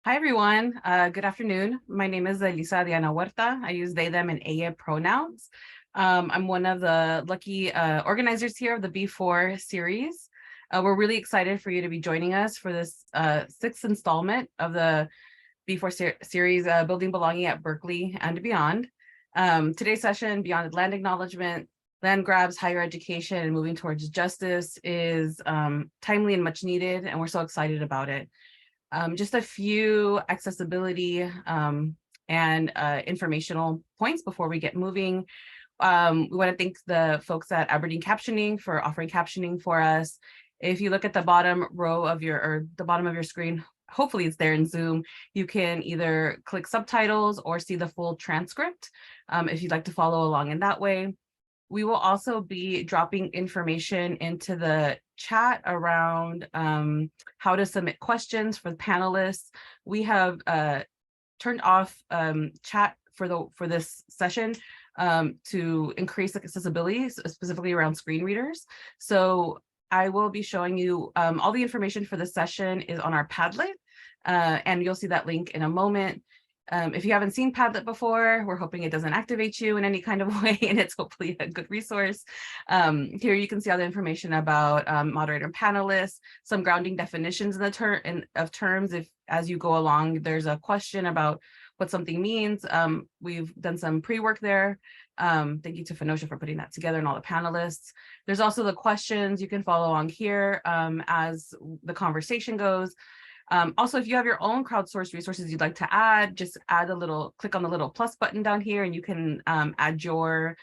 Hi, everyone. Good afternoon. My name is Elisa Diana Huerta. I use they, them, and ella pronouns. I'm one of the lucky organizers here of the B4 series. We're really excited for you to be joining us for this sixth installment of the B4 series, Building Belonging at Berkeley and Beyond. Today's session, Beyond Land Acknowledgement, Land Grabs, Higher Education, and Moving Towards Justice is timely and much needed, and we're so excited about it. Just a few accessibility and informational points before we get moving. We want to thank the folks at Aberdeen Captioning for offering captioning for us. If you look at the bottom row of the bottom of your screen, hopefully it's there in Zoom, you can either click subtitles or see the full transcript if you'd like to follow along in that way. We will also be dropping information into the chat around how to submit questions for the panelists. We have turned off chat for this session to increase accessibility, specifically around screen readers. So I will be showing you all the information for the session is on our Padlet, and you'll see that link in a moment. If you haven't seen Padlet before, we're hoping it doesn't activate you in any kind of way, and it's hopefully a good resource. Here you can see all the information about moderator and panelists, some grounding definitions in the of terms. If as you go along, there's a question about what something means. We've done some pre-work there. Thank you to Phenocia for putting that together and all the panelists. There's also the questions you can follow along here as the conversation goes. Also, if you have your own crowdsourced resources you'd like to add, just click on the little plus button down here, and you can add your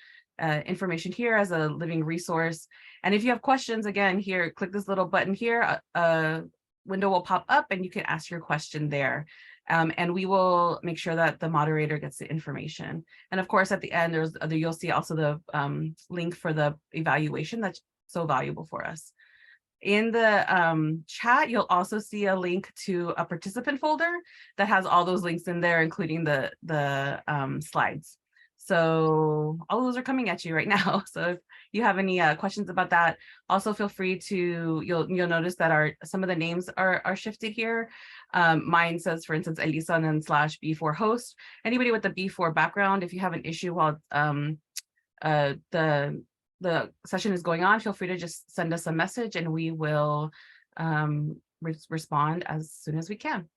information here as a living resource. And if you have questions, again, here, click this little button here, a window will pop up and you can ask your question there. And we will make sure that the moderator gets the information. And of course, at the end, you'll see also the link for the evaluation that's so valuable for us. In the chat, you'll also see a link to a participant folder that has all those links in there, including the slides. So all of those are coming at you right now. So if you have any questions about that, also feel free to, you'll notice that some of the names are shifted here. Mine says, for instance, Elisa and then /B4 host. Anybody with the B4 background, if you have an issue while the session is going on, feel free to just send us a message and we will respond as soon as we can.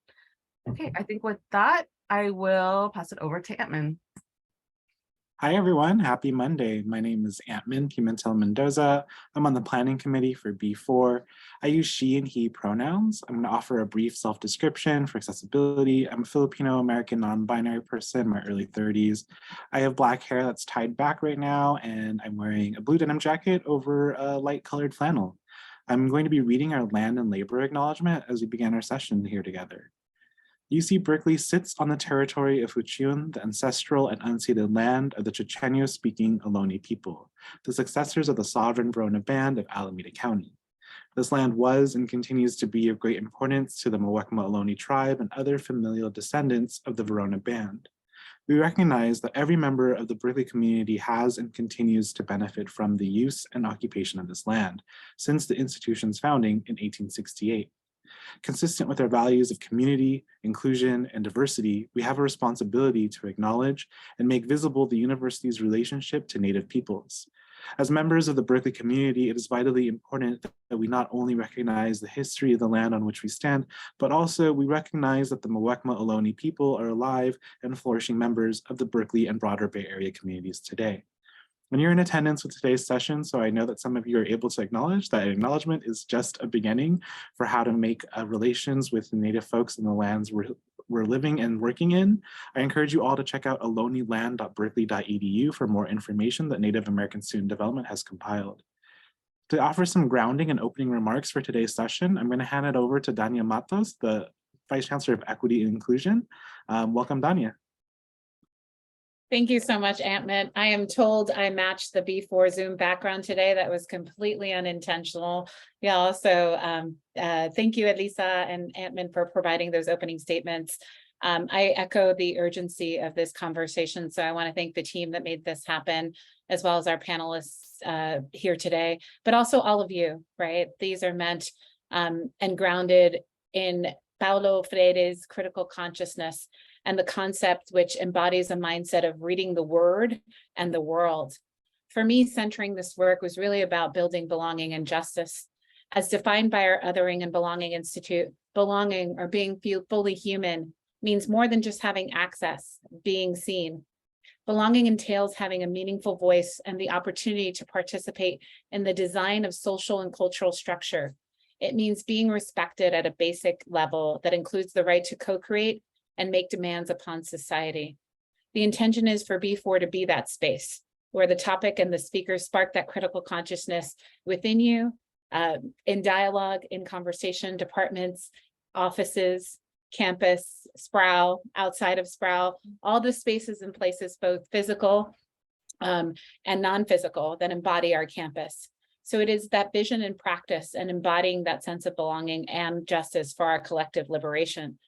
Okay, I think with that, I will pass it over to Antman. Hi, everyone. Happy Monday. My name is Antman Pimentel Mendoza. I'm on the planning committee for B4. I use she and he pronouns. I'm going to offer a brief self-description for accessibility. I'm a Filipino-American non-binary person in my early 30s. I have black hair that's tied back right now, and I'm wearing a blue denim jacket over a light-colored flannel. I'm going to be reading our land and labor acknowledgement as we begin our session here together. UC Berkeley sits on the territory of Huchiyun, the ancestral and unceded land of the Chochenyo-speaking Ohlone people, the successors of the sovereign Verona Band of Alameda County. This land was and continues to be of great importance to the Muwekma Ohlone tribe and other familial descendants of the Verona Band. We recognize that every member of the Berkeley community has and continues to benefit from the use and occupation of this land since the institution's founding in 1868. Consistent with our values of community, inclusion, and diversity, we have a responsibility to acknowledge and make visible the university's relationship to Native peoples. As members of the Berkeley community, it is vitally important that we not only recognize the history of the land on which we stand, but also we recognize that the Muwekma Ohlone people are alive and flourishing members of the Berkeley and broader Bay Area communities today. When you're in attendance with today's session, so I know that some of you are able to acknowledge that acknowledgement is just a beginning for how to make relations with the Native folks in the lands we're living and working in. I encourage you all to check out aloneland.berkeley.edu for more information that Native American Student Development has compiled. To offer some grounding and opening remarks for today's session, I'm going to hand it over to Dania Matos, the Vice Chancellor of Equity and Inclusion. Welcome, Dania. Thank you so much, Antman. I am told I matched the B4 Zoom background today. That was completely unintentional. Yeah, so thank you, Elisa and Antman, for providing those opening statements. I echo the urgency of this conversation. So I want to thank the team that made this happen, as well as our panelists here today, but also all of you, right? These are meant and grounded in Paulo Freire's critical consciousness and the concept which embodies a mindset of reading the word and the world. For me, centering this work was really about building belonging and justice. As defined by our Othering and Belonging Institute, belonging or being fully human means more than just having access, being seen. Belonging entails having a meaningful voice and the opportunity to participate in the design of social and cultural structure. It means being respected at a basic level that includes the right to co-create and make demands upon society. The intention is for B4 to be that space where the topic and the speakers spark that critical consciousness within you, in dialogue, in conversation, departments, offices, campus, Sproul, outside of Sproul, all the spaces and places, both physical and non-physical, that embody our campus. So it is that vision and practice and embodying that sense of belonging and justice for our collective liberation.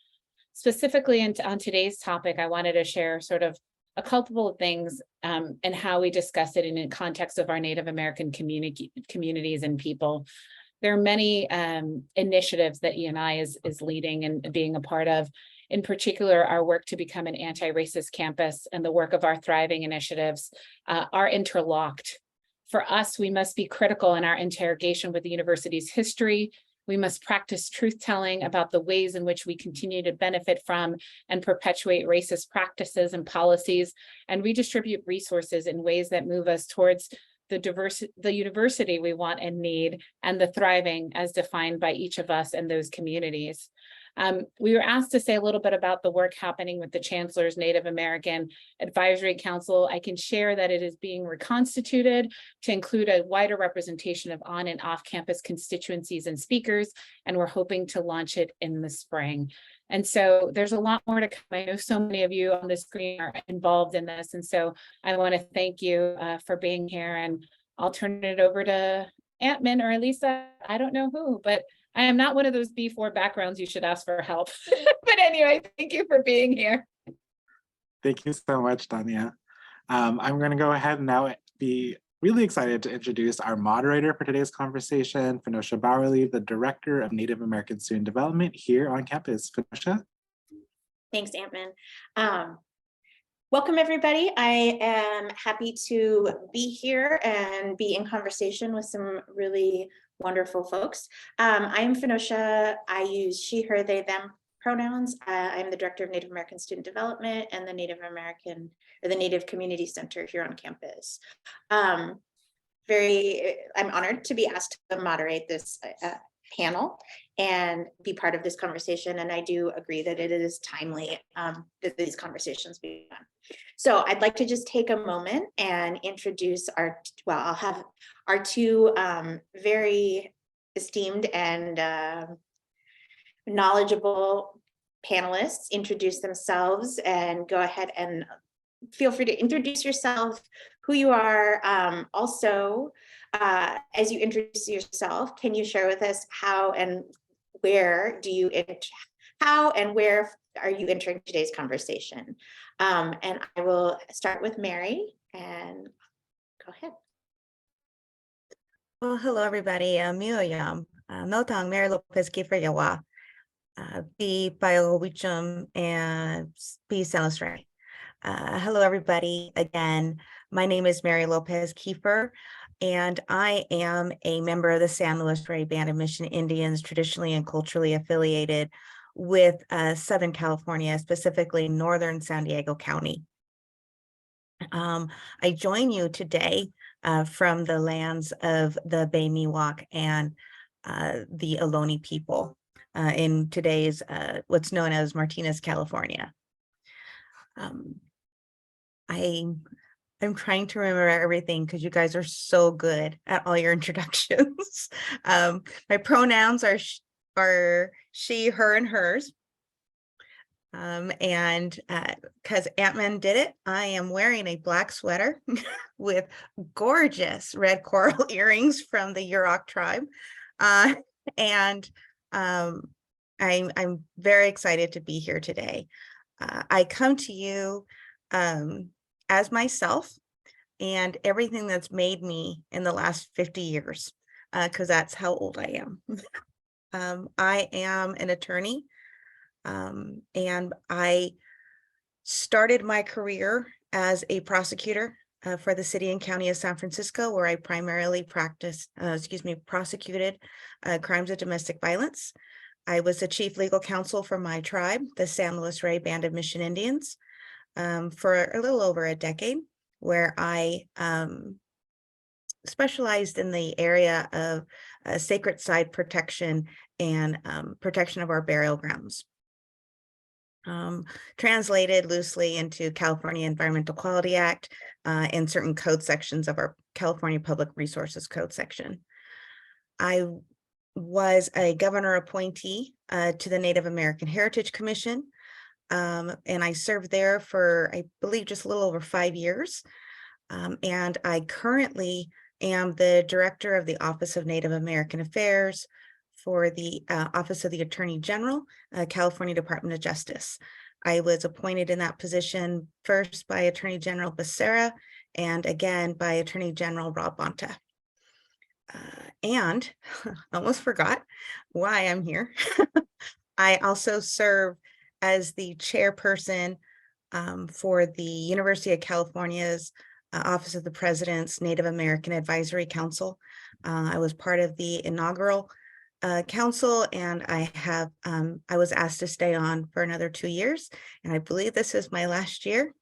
Specifically on today's topic, I wanted to share sort of a couple of things and how we discuss it in the context of our Native American communities and people. There are many initiatives that E&I is leading and being a part of. In particular, our work to become an anti-racist campus and the work of our thriving initiatives are interlocked. For us, we must be critical in our interrogation with the university's history. We must practice truth-telling about the ways in which we continue to benefit from and perpetuate racist practices and policies, and redistribute resources in ways that move us towards the university we want and need, and the thriving as defined by each of us and those communities. We were asked to say a little bit about the work happening with the Chancellor's Native American Advisory Council. I can share that it is being reconstituted to include a wider representation of on and off campus constituencies and speakers, and we're hoping to launch it in the spring. And so there's a lot more to come. I know so many of you on the screen are involved in this. And so I want to thank you for being here, and I'll turn it over to Antmin or Elisa. I don't know who, but I am not one of those B4 backgrounds you should ask for help. But anyway, thank you for being here. Thank you so much, Tanya. I'm going to go ahead and now be really excited to introduce our moderator for today's conversation, Phenocia Bauerle, the Director of Native American Student Development here on campus. Phenocia? Thanks, Antmin. Welcome, everybody. I am happy to be here and be in conversation with some really wonderful folks. I am Phenocia. I use she, her, they, them pronouns. I'm the Director of Native American Student Development and the Native American, or the Native Community Center here on campus. I'm honored to be asked to moderate this panel and be part of this conversation. And I do agree that it is timely that these conversations be done. So I'd like to just take a moment and introduce I'll have our two very esteemed and knowledgeable panelists introduce themselves, and go ahead and feel free to introduce yourself, who you are. Also, as you introduce yourself, can you share with us how and where are you entering today's conversation? And I will start with Merri, and go ahead. Well, hello, everybody. Mioyam, Miltang, Merri Lopez-Kiefer Yawa, P. Bio-Wichum, and P. Celestray. Hello, everybody. Again, my name is Merri Lopez-Kiefer, and I am a member of the San Luis Rey Band of Mission Indians, traditionally and culturally affiliated with Southern California, specifically Northern San Diego County. I join you today from the lands of the Bay Miwok and the Ohlone people in today's what's known as Martinez, California. I'm trying to remember everything because you guys are so good at all your introductions. My pronouns are she, her, and hers. And because Antman did it, I am wearing a black sweater with gorgeous red coral earrings from the Yurok tribe. And I'm very excited to be here today. I come to you as myself and everything that's made me in the last 50 years, because that's how old I am. I am an attorney. And I started my career as a prosecutor for the city and county of San Francisco, where I primarily prosecuted crimes of domestic violence. I was the chief legal counsel for my tribe, the San Luis Rey Band of Mission Indians, for a little over a decade, where I specialized in the area of sacred site protection and protection of our burial grounds. Translated loosely into California Environmental Quality Act and certain code sections of our California Public Resources Code section. I was a governor appointee to the Native American Heritage Commission, and I served there for, I believe, just a little over 5 years. And I currently am the director of the Office of Native American Affairs for the Office of the Attorney General, California Department of Justice. I was appointed in that position first by Attorney General Becerra and again by Attorney General Rob Bonta. And almost forgot why I'm here. I also serve as the chairperson for the University of California's Office of the President's Native American Advisory Council. I was part of the inaugural council, and I was asked to stay on for another 2 years, and I believe this is my last year.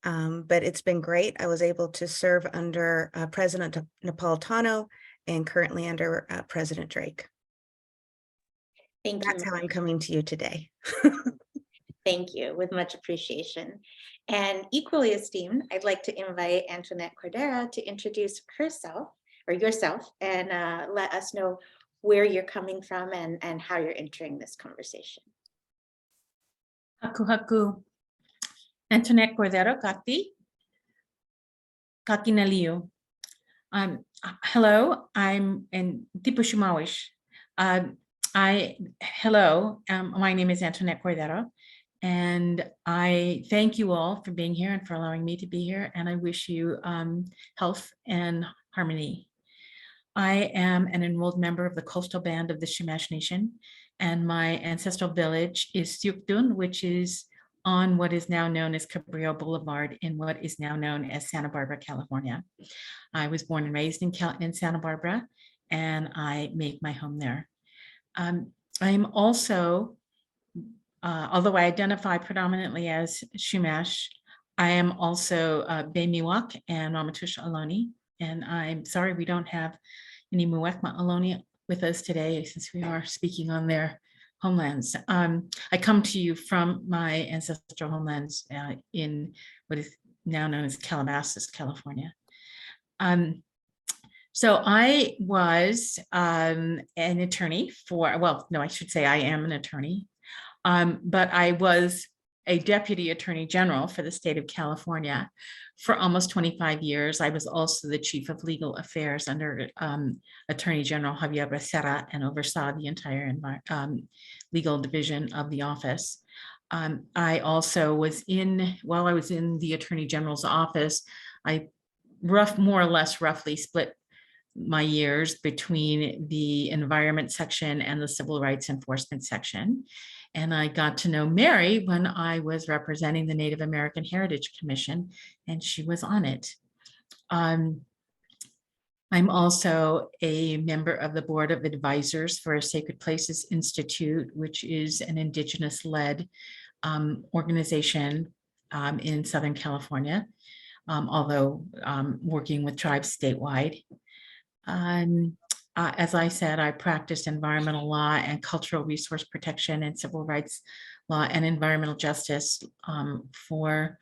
But it's been great. I was able to serve under President Napolitano and currently under President Drake. Thank That's you. how I'm coming to you today. Thank you, with much appreciation. And equally esteemed, I'd like to invite Antonette Cordero to introduce herself or yourself and let us know where you're coming from and how you're entering this conversation. Haku haku. Antonette Cordero, Kaki Naliu. Hello, I'm in Tipushumawish. Hello, my name is Antonette Cordero, and I thank you all for being here and for allowing me to be here, and I wish you health and harmony. I am an enrolled member of the coastal band of the Chumash Nation, and my ancestral village is Siuktun, which is on what is now known as Cabrillo Boulevard in what is now known as Santa Barbara, California. I was born and raised in Santa Barbara, and I make my home there. I'm also, although I identify predominantly as Chumash, I am also Be-Miwok and Ramaytush Ohlone, and I'm sorry we don't have any Muwekma Ohlone with us today since we are speaking on their homelands. I come to you from my ancestral homelands in what is now known as Calabasas, California. So I was an attorney for, well, no, I should say I am an attorney, but I was a deputy attorney general for the state of California for almost 25 years. I was also the chief of legal affairs under Attorney General Javier Becerra and oversaw the entire legal division of the office. I also was while I was in the Attorney General's office, I more or less roughly split my years between the environment section and the civil rights enforcement section. And I got to know Merri when I was representing the Native American Heritage Commission, and she was on it. I'm also a member of the Board of Advisors for Sacred Places Institute, which is an Indigenous-led organization in Southern California, although working with tribes statewide. As I said, I practiced environmental law and cultural resource protection and civil rights law and environmental justice for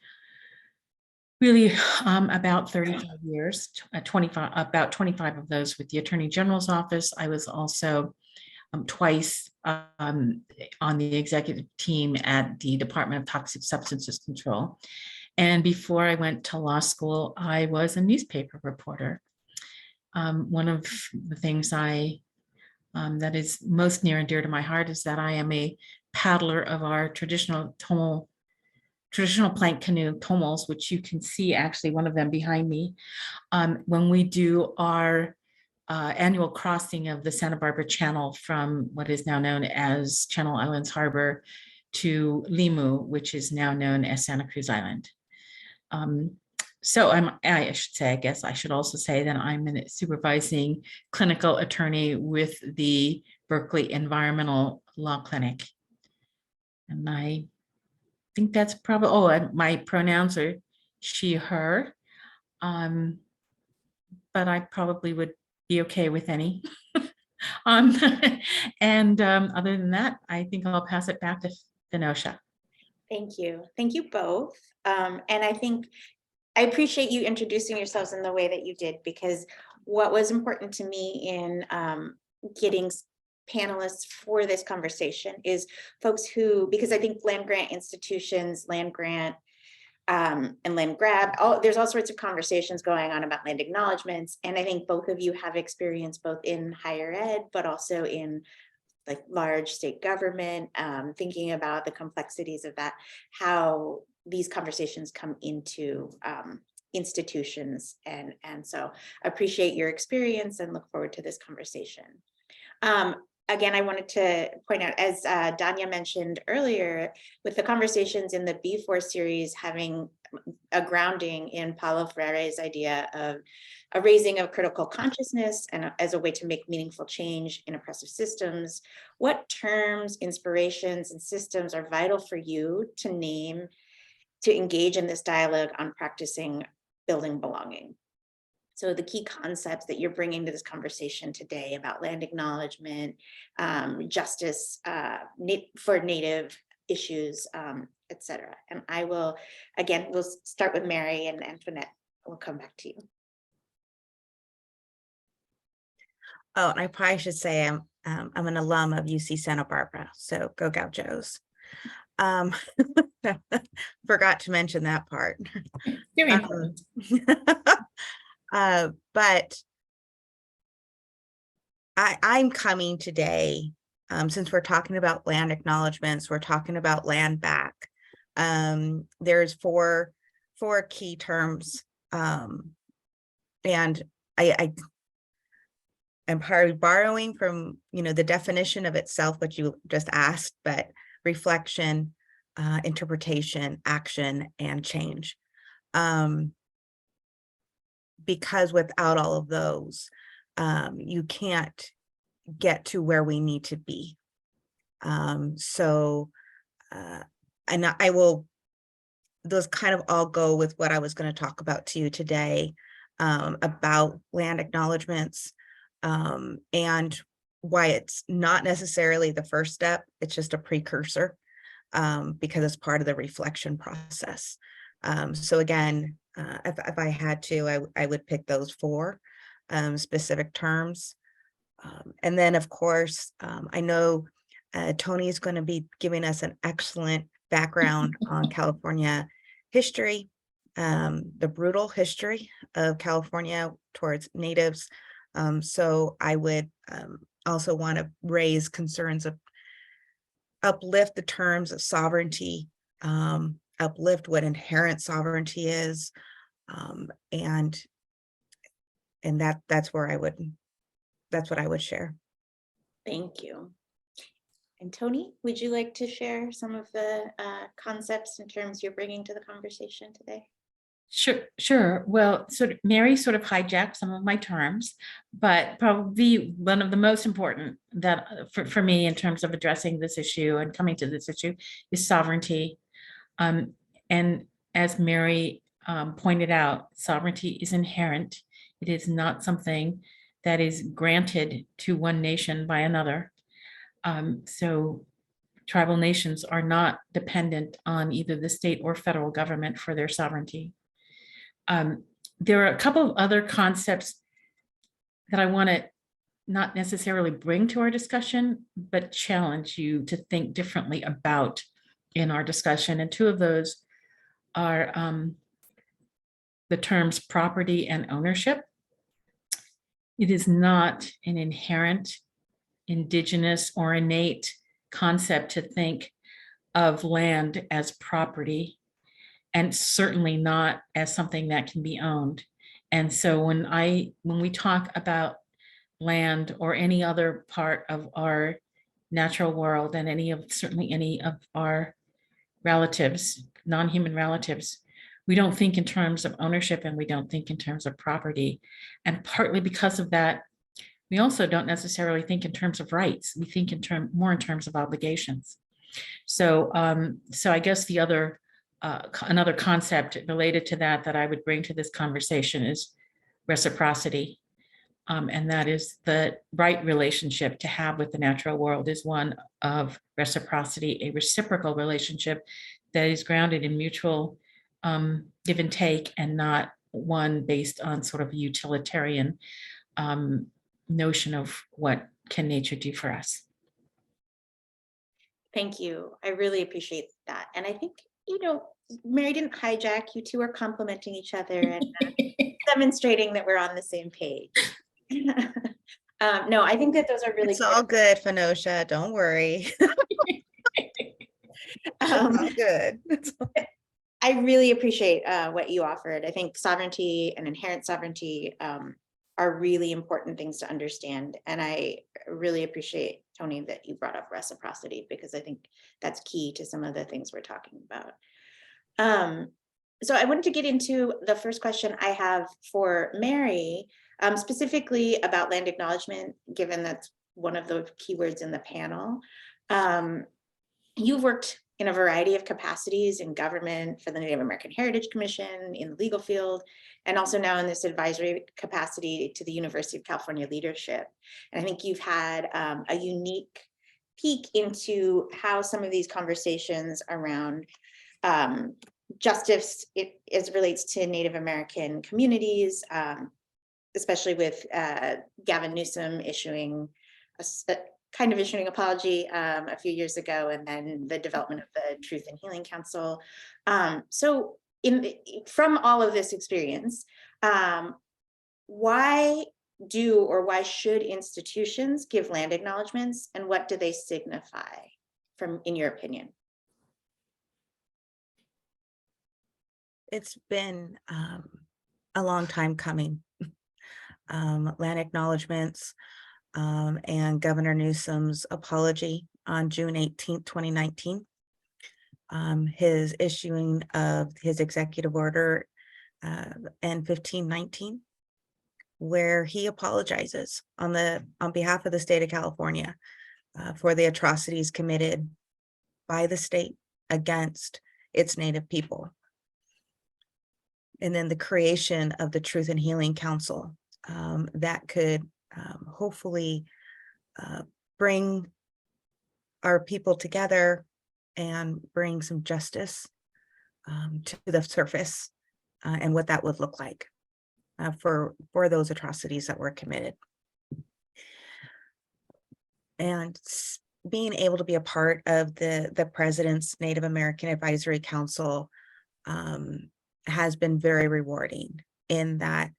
really about 35 years, about 25 of those with the Attorney General's office. I was also twice on the executive team at the Department of Toxic Substances Control. And before I went to law school, I was a newspaper reporter. One of the things that is most near and dear to my heart is that I am a paddler of our traditional plank canoe tomals, which you can see actually one of them behind me. When we do our annual crossing of the Santa Barbara Channel from what is now known as Channel Islands Harbor to Limu, which is now known as Santa Cruz Island. So I should say, I guess I should also say that I'm a supervising clinical attorney with the Berkeley Environmental Law Clinic. And I think that's probably, oh, and my pronouns are she, her. But I probably would be okay with any. And other than that, I think I'll pass it back to Phenocia. Thank you. Thank you both. And I think I appreciate you introducing yourselves in the way that you did, because what was important to me in getting panelists for this conversation is folks who, because I think land grant institutions, land grant and land grab, there's all sorts of conversations going on about land acknowledgements. And I think both of you have experience both in higher ed, but also in like large state government, thinking about the complexities of that, how these conversations come into institutions. And so I appreciate your experience and look forward to this conversation. Again, I wanted to point out, as Danya mentioned earlier, with the conversations in the B4 series having a grounding in Paulo Freire's idea of a raising of critical consciousness and as a way to make meaningful change in oppressive systems, what terms, inspirations, and systems are vital for you to name, to engage in this dialogue on practicing building belonging? So the key concepts that you're bringing to this conversation today about land acknowledgement, justice for Native issues, et cetera. And I will, again, we'll start with Merri, and Antonette, we'll come back to you. Oh, and I probably should say I'm an alum of UC Santa Barbara, so go Gauchos. Forgot to mention that part. Very important. But I'm coming today, since we're talking about land acknowledgements, we're talking about land back. There's four key terms, and I'm probably borrowing from, the definition of itself, what you just asked, but reflection, interpretation, action, and change. Because without all of those, you can't get to where we need to be. And I will, those kind of all go with what I was going to talk about to you today, about land acknowledgements, and why it's not necessarily the first step, it's just a precursor, because it's part of the reflection process. So again, if I had to, I would pick those four specific terms. And then, of course, I know Tony is going to be giving us an excellent background on California history, the brutal history of California towards natives. So I would also want to raise concerns of uplift the terms of sovereignty, uplift what inherent sovereignty is, and that's what I would share. Thank you. And Tony, would you like to share some of the concepts and terms you're bringing to the conversation today? Sure. Well, Merri sort of hijacked some of my terms, but probably one of the most important that for me in terms of addressing this issue and coming to this issue is sovereignty. And as Merri pointed out, sovereignty is inherent. It is not something that is granted to one nation by another. So tribal nations are not dependent on either the state or federal government for their sovereignty. There are a couple of other concepts that I want to not necessarily bring to our discussion, but challenge you to think differently about in our discussion. And two of those are the terms property and ownership. It is not an inherent, indigenous, or innate concept to think of land as property, and certainly not as something that can be owned. And so when we talk about land or any other part of our natural world and certainly any of our relatives, non-human relatives, we don't think in terms of ownership and we don't think in terms of property. And partly because of that, we also don't necessarily think in terms of rights. We think more in terms of obligations. So, so I guess the other, another concept related to that I would bring to this conversation is reciprocity. And that is the right relationship to have with the natural world is one of reciprocity, a reciprocal relationship that is grounded in mutual give and take, and not one based on sort of a utilitarian notion of what can nature do for us. Thank you. I really appreciate that. And I think, you know, Merri didn't hijack. You two are complimenting each other and demonstrating that we're on the same page. No, I think that those are really It's all good, Phenocia. Don't worry. It's all good. I really appreciate what you offered. I think sovereignty and inherent sovereignty are really important things to understand. And I really appreciate, Tony, that you brought up reciprocity, because I think that's key to some of the things we're talking about. So I wanted to get into the first question I have for Merri, specifically about land acknowledgement, given that's one of the keywords in the panel. You've worked in a variety of capacities in government, for the Native American Heritage Commission, in the legal field, and also now in this advisory capacity to the University of California leadership. And I think you've had a unique peek into how some of these conversations around justice as it relates to Native American communities, especially with Gavin Newsom issuing issuing apology a few years ago, and then the development of the Truth and Healing Council. So from all of this experience, why should institutions give land acknowledgements, and what do they signify in your opinion? It's been a long time coming. Land acknowledgements and Governor Newsom's apology on June 18th, 2019. His issuing of his executive order N-1519, where he apologizes on behalf of the state of California for the atrocities committed by the state against its Native people. And then the creation of the Truth and Healing Council that could hopefully bring our people together and bring some justice to the surface, and what that would look like for those atrocities that were committed. And being able to be a part of the President's Native American Advisory Council has been very rewarding, in that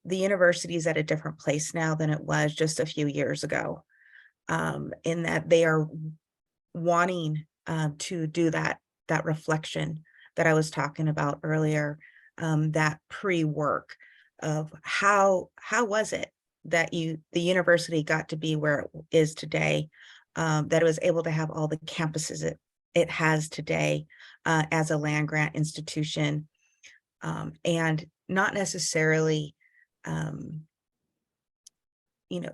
the university is at a different place now than it was just a few years ago, in that they are wanting to do that reflection that I was talking about earlier, that pre-work of how was it that the university got to be where it is today, that it was able to have all the campuses it has today as a land grant institution, and not necessarily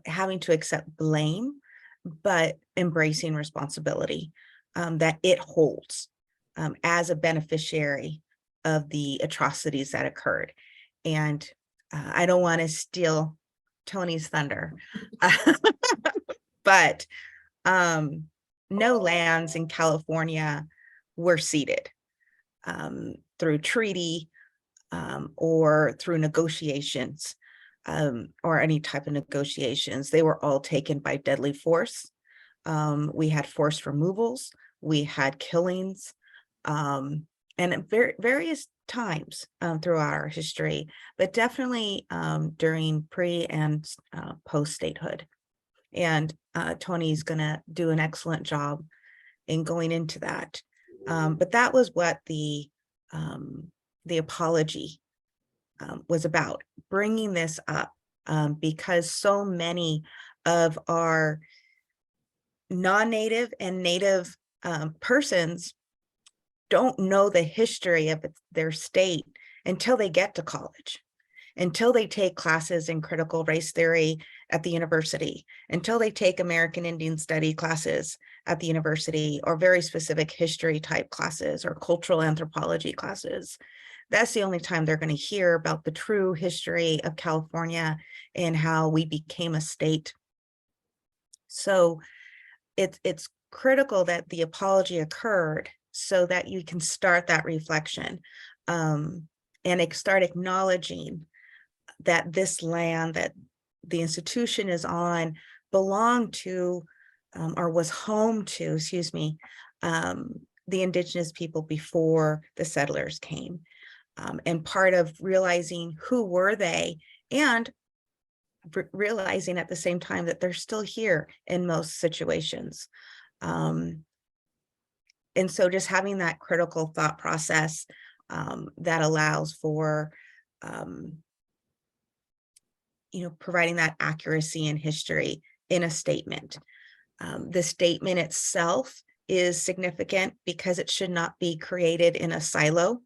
having to accept blame, but embracing responsibility that it holds as a beneficiary of the atrocities that occurred. And I don't want to steal Tony's thunder, but no lands in California were ceded through treaty or through negotiations, or any type of negotiations. They were all taken by deadly force. We had forced removals, we had killings, and at various times throughout our history, but definitely during pre and post statehood. And Tony's gonna do an excellent job in going into that. But that was what the apology was about, bringing this up because so many of our non-native and native persons don't know the history of their state until they get to college, until they take classes in critical race theory at the university, until they take American Indian study classes at the university, or very specific history type classes or cultural anthropology classes. That's the only time they're going to hear about the true history of California and how we became a state. So it's critical that the apology occurred so that you can start that reflection and start acknowledging that this land that the institution is on belonged to or was home to, the indigenous people before the settlers came. And part of realizing who were they, and realizing at the same time that they're still here in most situations. And so just having that critical thought process that allows for providing that accuracy in history in a statement. The statement itself is significant because it should not be created in a silo.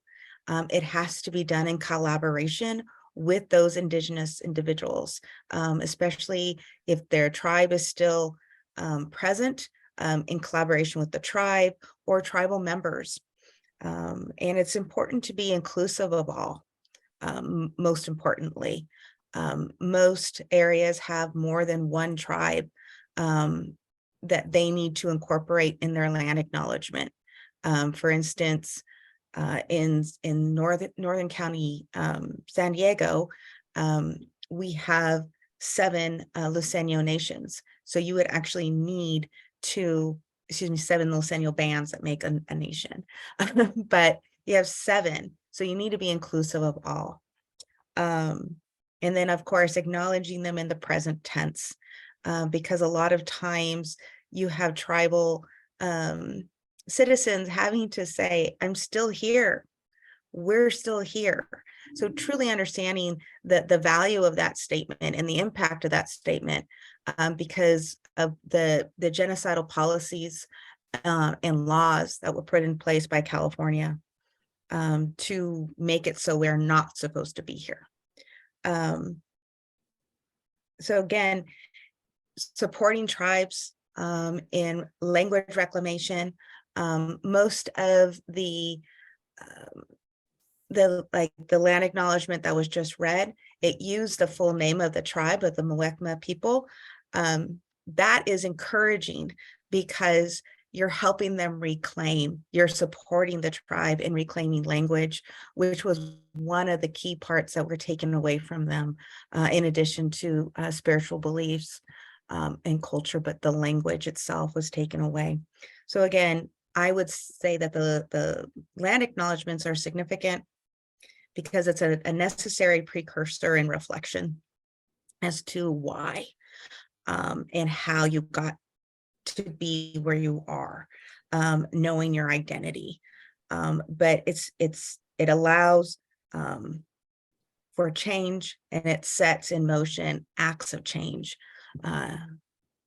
It has to be done in collaboration with those indigenous individuals, especially if their tribe is still present, in collaboration with the tribe or tribal members. And it's important to be inclusive of all, most importantly. Most areas have more than one tribe that they need to incorporate in their land acknowledgement. For instance, in Northern County, San Diego, we have 7 Luiseño nations. So you would actually need 7 Luiseño bands that make a nation, but you have 7. So you need to be inclusive of all. And then, of course, acknowledging them in the present tense, because a lot of times you have tribal citizens having to say, I'm still here. We're still here. So truly understanding the value of that statement and the impact of that statement, because of the genocidal policies and laws that were put in place by California to make it so we're not supposed to be here. So again, supporting tribes in language reclamation. Most of the land acknowledgement that was just read, it used the full name of the tribe of the Muwekma people. That is encouraging because you're helping them reclaim, you're supporting the tribe in reclaiming language, which was one of the key parts that were taken away from them, in addition to spiritual beliefs and culture, but the language itself was taken away. So again, I would say that the land acknowledgements are significant because it's a necessary precursor in reflection as to why and how you got to be where you are, knowing your identity. But it allows for change, and it sets in motion acts of change.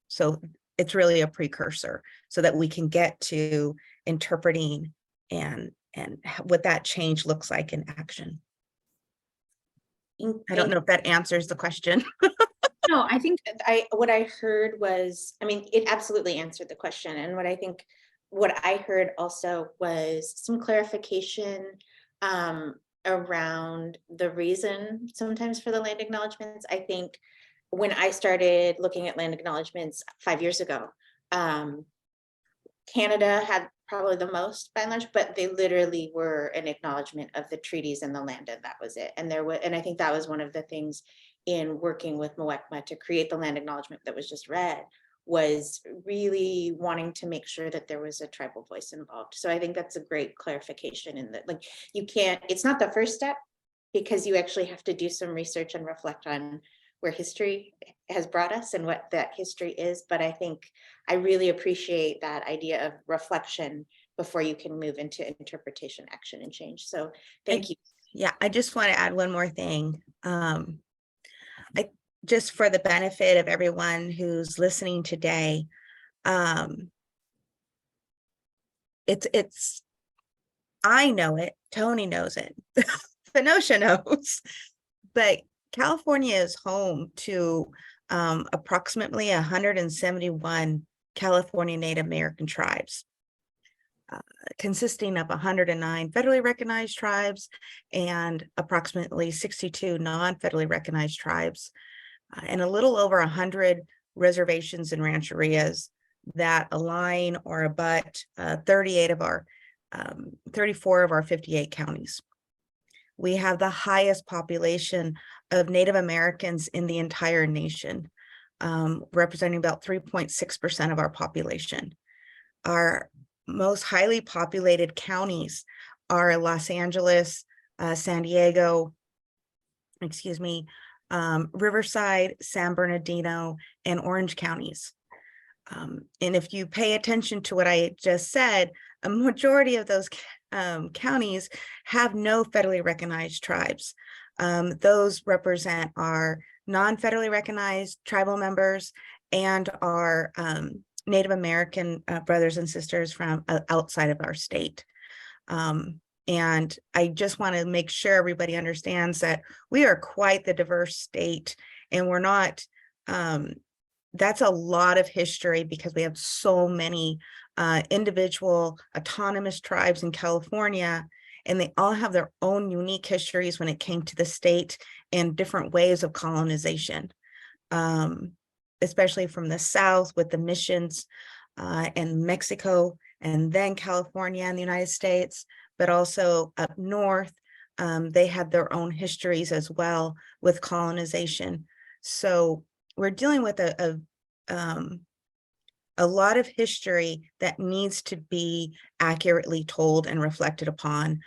So it's really a precursor so that we can get to interpreting and what that change looks like in action. I don't know if that answers the question. No, I think what I heard was, I mean, it absolutely answered the question. And what I heard also was some clarification around the reason sometimes for the land acknowledgements. I think when I started looking at land acknowledgements 5 years ago, Canada had probably the most by and large, but they literally were an acknowledgement of the treaties and the land, and that was it. And I think that was one of the things in working with Muwekma to create the land acknowledgement that was just read, was really wanting to make sure that there was a tribal voice involved. So I think that's a great clarification in that, like, it's not the first step, because you actually have to do some research and reflect on where history has brought us and what that history is. But I think I really appreciate that idea of reflection before you can move into interpretation, action, and change. So thank you. Yeah, I just want to add one more thing. just for the benefit of everyone who's listening today, it's I know it, Tony knows it, Phenocia knows, but California is home to approximately 171 California Native American tribes, consisting of 109 federally recognized tribes and approximately 62 non-federally recognized tribes, and a little over 100 reservations and rancherias that align or abut 34 of our 58 counties. We have the highest population of Native Americans in the entire nation, representing about 3.6% of our population. Our most highly populated counties are Los Angeles, San Diego, Riverside, San Bernardino, and Orange counties. And if you pay attention to what I just said, a majority of those counties have no federally recognized tribes. Those represent our non-federally recognized tribal members and our Native American brothers and sisters from outside of our state. And I just want to make sure everybody understands that we are quite the diverse state, and we're not, that's a lot of history because we have so many individual autonomous tribes in California, and they all have their own unique histories when it came to the state and different ways of colonization, especially from the South with the missions and Mexico, and then California and the United States, but also up north, they had their own histories as well with colonization. So we're dealing with a lot of history that needs to be accurately told and reflected upon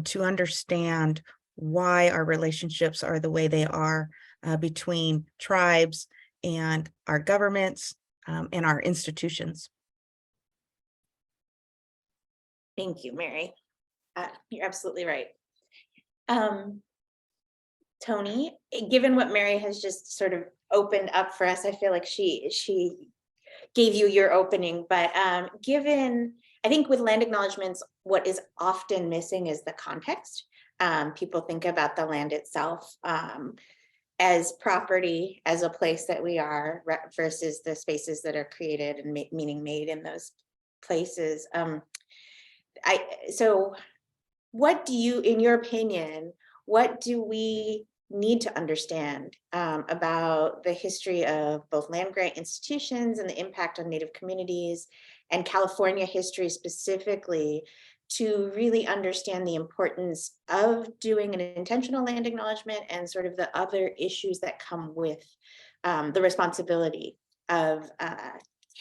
to understand why our relationships are the way they are between tribes and our governments and our institutions. Thank you, Merri. You're absolutely right. Tony, given what Merri has just sort of opened up for us, I feel like she gave you your opening, but given, I think with land acknowledgements, what is often missing is the context. People think about the land itself as property, as a place that we are, versus the spaces that are created and meaning made in those places. So what do you, in your opinion, what do we need to understand about the history of both land grant institutions and the impact on Native communities, and California history specifically, to really understand the importance of doing an intentional land acknowledgement and sort of the other issues that come with the responsibility of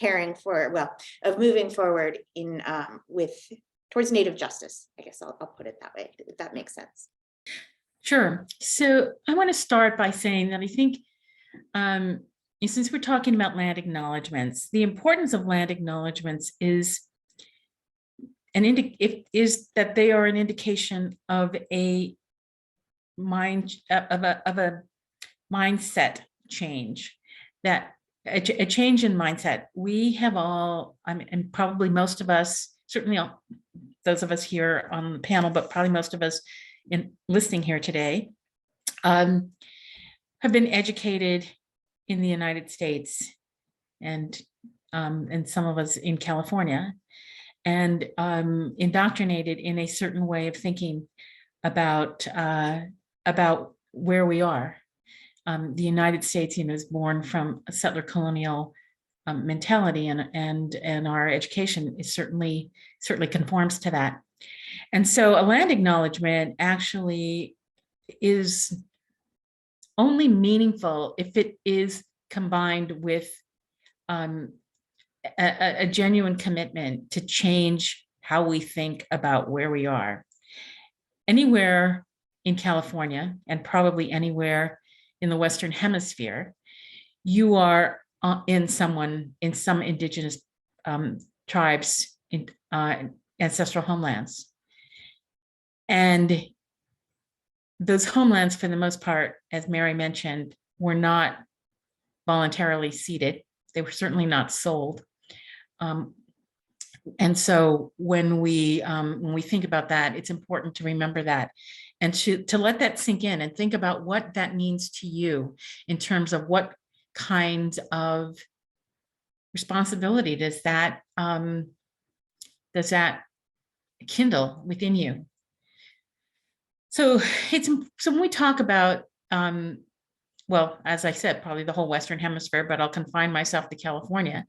caring for, well, of moving forward in towards Native justice, I guess I'll put it that way, if that makes sense. Sure. So I want to start by saying that I think since we're talking about land acknowledgements, the importance of land acknowledgements is that they are an indication of a mindset change, that a change in mindset. We have all, and probably most of us, certainly those of us here on the panel, but probably most of us in listening here today, have been educated in the United States and some of us in California, and indoctrinated in a certain way of thinking about where we are. The United States, is born from a settler colonial mentality, and our education is certainly conforms to that. And so a land acknowledgement actually is only meaningful if it is combined with a genuine commitment to change how we think about where we are. Anywhere in California, and probably anywhere in the Western Hemisphere, you are in some indigenous tribes in ancestral homelands. And those homelands, for the most part, as Merri mentioned, were not voluntarily ceded. They were certainly not sold. And so when we think about that, it's important to remember that and to let that sink in and think about what that means to you in terms of what kinds of responsibility does that kindle within you. So when we talk about, well, as I said, probably the whole Western Hemisphere, but I'll confine myself to California.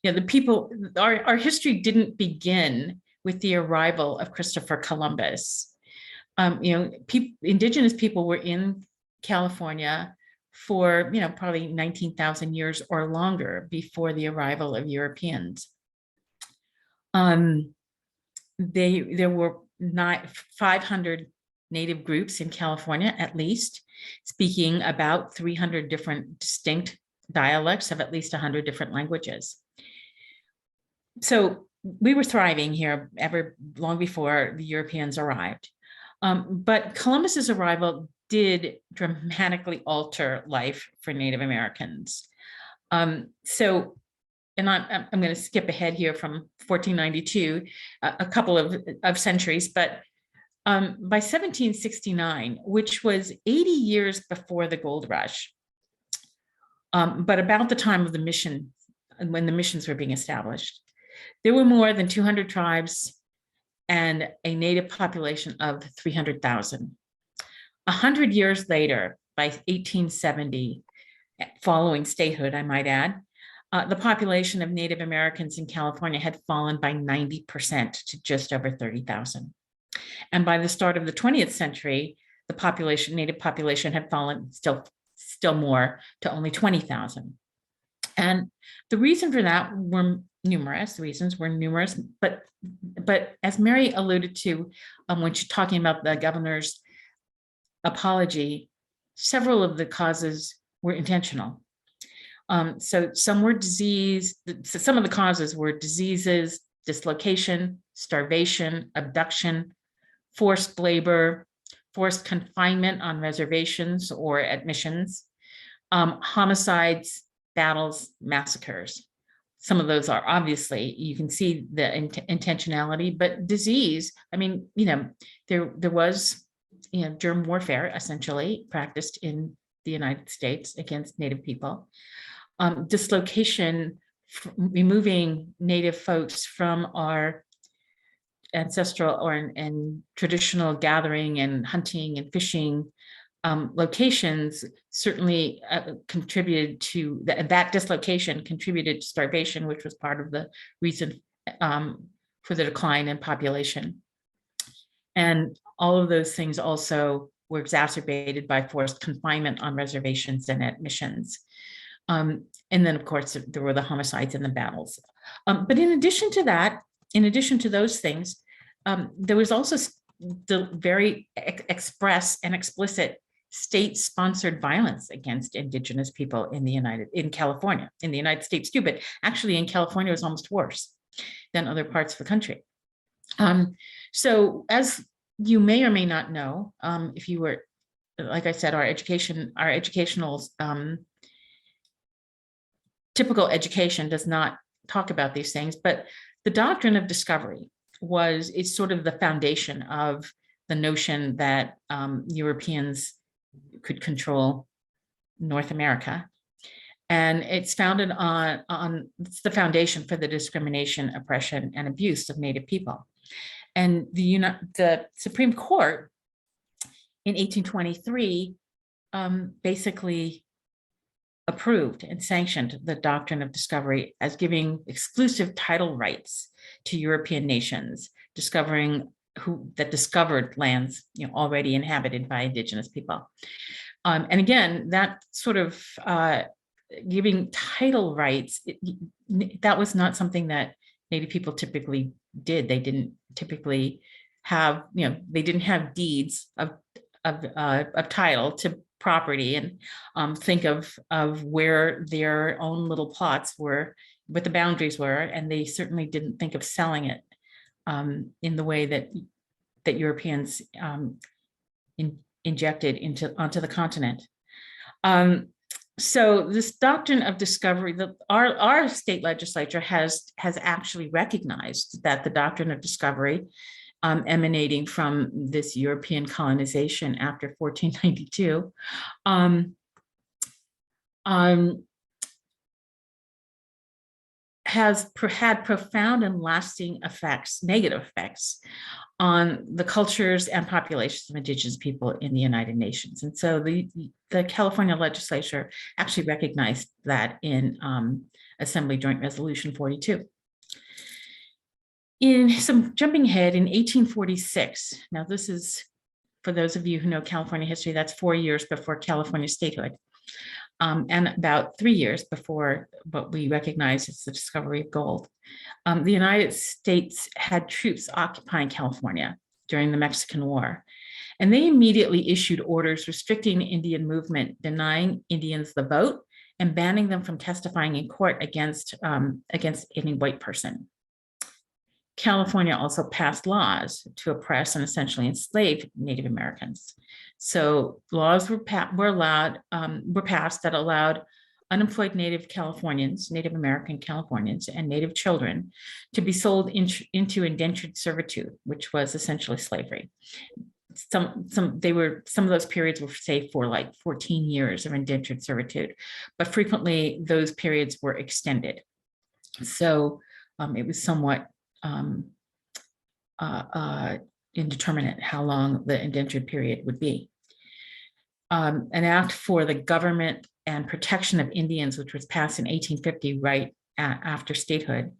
You know, the people, our history didn't begin with the arrival of Christopher Columbus. You know, indigenous people were in California for, you know, probably 19,000 years or longer before the arrival of Europeans. There were 500 native groups in California, at least, speaking about 300 different distinct dialects of at least 100 different languages. So we were thriving here ever long before the Europeans arrived. But Columbus's arrival did dramatically alter life for Native Americans. And I'm going to skip ahead here from 1492, a couple of centuries, but by 1769, which was 80 years before the gold rush, but about the time of the mission, when the missions were being established, there were more than 200 tribes and a native population of 300,000. 100 years later, by 1870, following statehood, I might add, the population of Native Americans in California had fallen by 90% to just over 30,000. And by the start of the 20th century, the native population had fallen still more to only 20,000. And the reason for that were numerous. But as Merri alluded to when she's talking about the governor's apology, several of the causes were intentional. So some were disease. Some of the causes were diseases, dislocation, starvation, abduction, forced labor, forced confinement on reservations or at missions, homicides, battles, massacres. Some of those are obviously, you can see the intentionality, but disease, I mean, you know, there was, you know, germ warfare essentially practiced in the United States against Native people. Dislocation, removing Native folks from our ancestral and traditional gathering and hunting and fishing locations certainly contributed to that dislocation, contributed to starvation, which was part of the reason for the decline in population. And all of those things also were exacerbated by forced confinement on reservations and at missions. And then, of course, there were the homicides and the battles. But in addition to that, in addition to those things, there was also the very express and explicit state-sponsored violence against Indigenous people in California, in the United States too, but actually in California it was almost worse than other parts of the country. So as you may or may not know, if you were, like I said, our educational typical education does not talk about these things, but the doctrine of discovery is sort of the foundation of the notion that Europeans could control North America. And it's founded on it's the foundation for the discrimination, oppression, and abuse of Native people. And the Supreme Court in 1823 basically approved and sanctioned the doctrine of discovery as giving exclusive title rights to European nations that discovered lands, you know, already inhabited by Indigenous people. And again, that sort of giving title rights, that was not something that Native people typically did. They didn't typically have, you know, they didn't have deeds of title to property and think of where their own little plots were, what the boundaries were, and they certainly didn't think of selling it in the way that Europeans injected onto the continent. So this doctrine of discovery, our state legislature has actually recognized that the doctrine of discovery emanating from this European colonization after 1492 has had profound and lasting effects, negative effects, on the cultures and populations of indigenous people in the United Nations. And so the California legislature actually recognized that in Assembly Joint Resolution 42. In some jumping ahead, in 1846, now this is, for those of you who know California history, that's 4 years before California statehood, and about 3 years before what we recognize as the discovery of gold. The United States had troops occupying California during the Mexican War, and they immediately issued orders restricting Indian movement, denying Indians the vote, and banning them from testifying in court against any white person. California also passed laws to oppress and essentially enslave Native Americans. So laws were passed that allowed unemployed Native Californians, Native American Californians, and Native children to be sold into indentured servitude, which was essentially slavery. Some of those periods were, say, for like 14 years of indentured servitude, but frequently those periods were extended. So it was somewhat indeterminate how long the indentured period would be. An act for the government and protection of Indians, which was passed in 1850, right after statehood,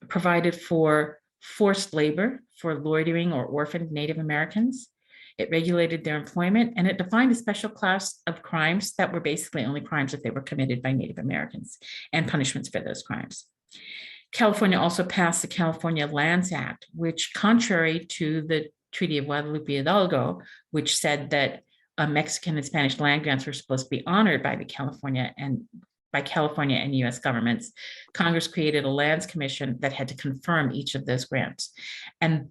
provided for forced labor for loitering or orphaned Native Americans. It regulated their employment, and it defined a special class of crimes that were basically only crimes if they were committed by Native Americans, and punishments for those crimes. California also passed the California Lands Act, which, contrary to the Treaty of Guadalupe Hidalgo, which said that Mexican and Spanish land grants were supposed to be honored by California and US governments, Congress created a lands commission that had to confirm each of those grants. And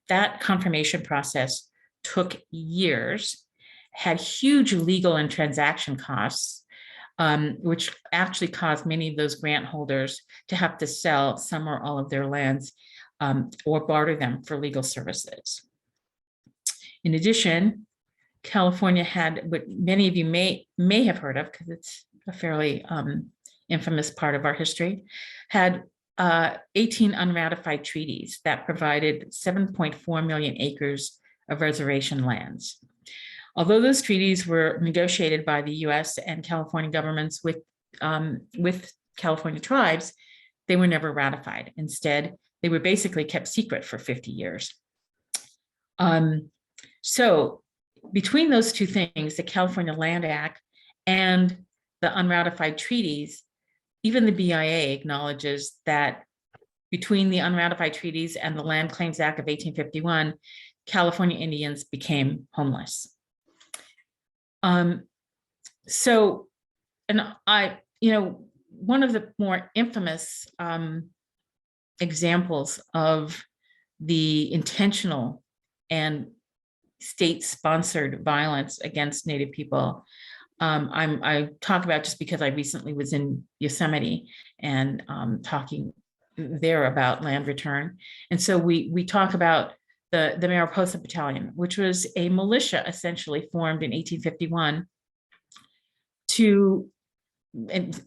that confirmation process took years, had huge legal and transaction costs, which actually caused many of those grant holders to have to sell some or all of their lands or barter them for legal services. In addition, California had what many of you may have heard of, because it's a fairly infamous part of our history, had 18 unratified treaties that provided 7.4 million acres of reservation lands. Although those treaties were negotiated by the US and California governments with California tribes, they were never ratified. Instead, they were basically kept secret for 50 years. So between those two things, the California Land Act and the unratified treaties, even the BIA acknowledges that between the unratified treaties and the Land Claims Act of 1851, California Indians became homeless. So, and one of the more infamous examples of the intentional and state-sponsored violence against Native people, I talk about just because I recently was in Yosemite and talking there about land return. And so we talk about the Mariposa Battalion, which was a militia essentially formed in 1851 to,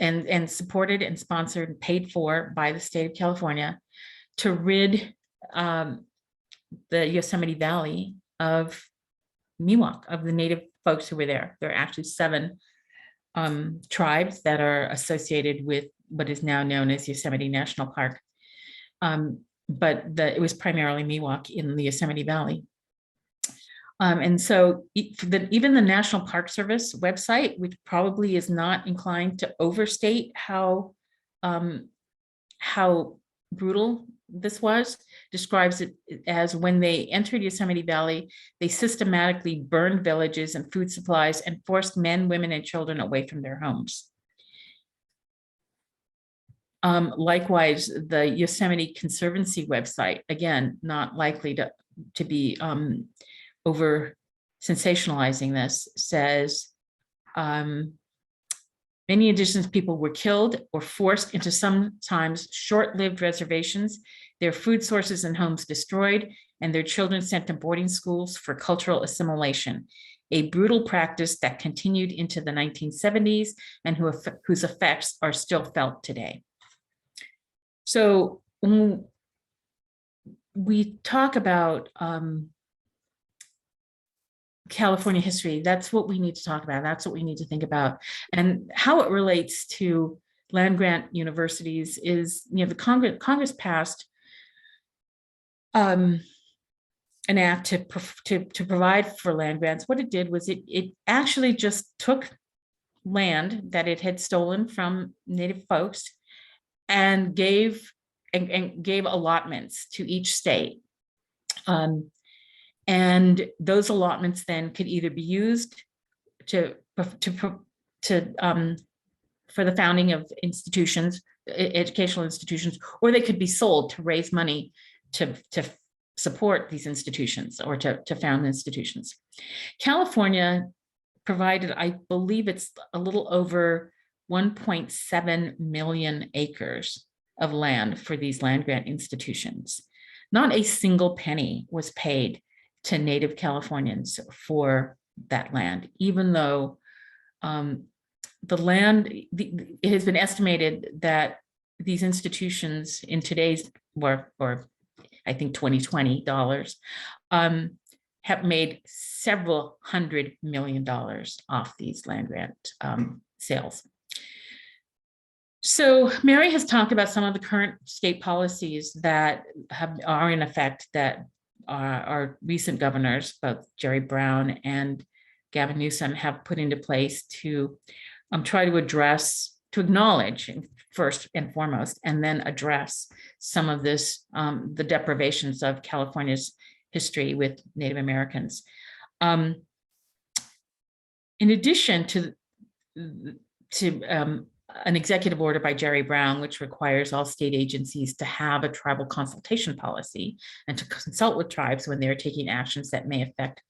and supported and sponsored and paid for by the state of California to rid the Yosemite Valley of Miwok, of the Native folks who were there. There are actually 7 tribes that are associated with what is now known as Yosemite National Park. But it was primarily Miwok in the Yosemite Valley. And so even the National Park Service website, which probably is not inclined to overstate how brutal this was, describes it as when they entered Yosemite Valley, they systematically burned villages and food supplies and forced men, women, and children away from their homes. Likewise, the Yosemite Conservancy website, again, not likely to be over sensationalizing this, says Many indigenous people were killed or forced into sometimes short-lived reservations, their food sources and homes destroyed, and their children sent to boarding schools for cultural assimilation, a brutal practice that continued into the 1970s and whose effects are still felt today. So when we talk about California history, that's what we need to talk about. That's what we need to think about. And how it relates to land grant universities is, the Congress passed an act to provide for land grants. What it did was it actually just took land that it had stolen from Native folks and gave allotments to each state. And those allotments then could either be used for the founding of institutions, educational institutions, or they could be sold to raise money to support these institutions or to found institutions. California provided, I believe it's a little over 1.7 million acres of land for these land grant institutions. Not a single penny was paid to Native Californians for that land, even though the land, it has been estimated that these institutions in today's, or I think 2020 dollars, have made several $100 million off these land grant sales. So Merri has talked about some of the current state policies that are in effect that our recent governors, both Jerry Brown and Gavin Newsom, have put into place to try to acknowledge first and foremost, and then address some of this, the deprivations of California's history with Native Americans. In addition to an executive order by Jerry Brown, which requires all state agencies to have a tribal consultation policy and to consult with tribes when they're taking actions that may affect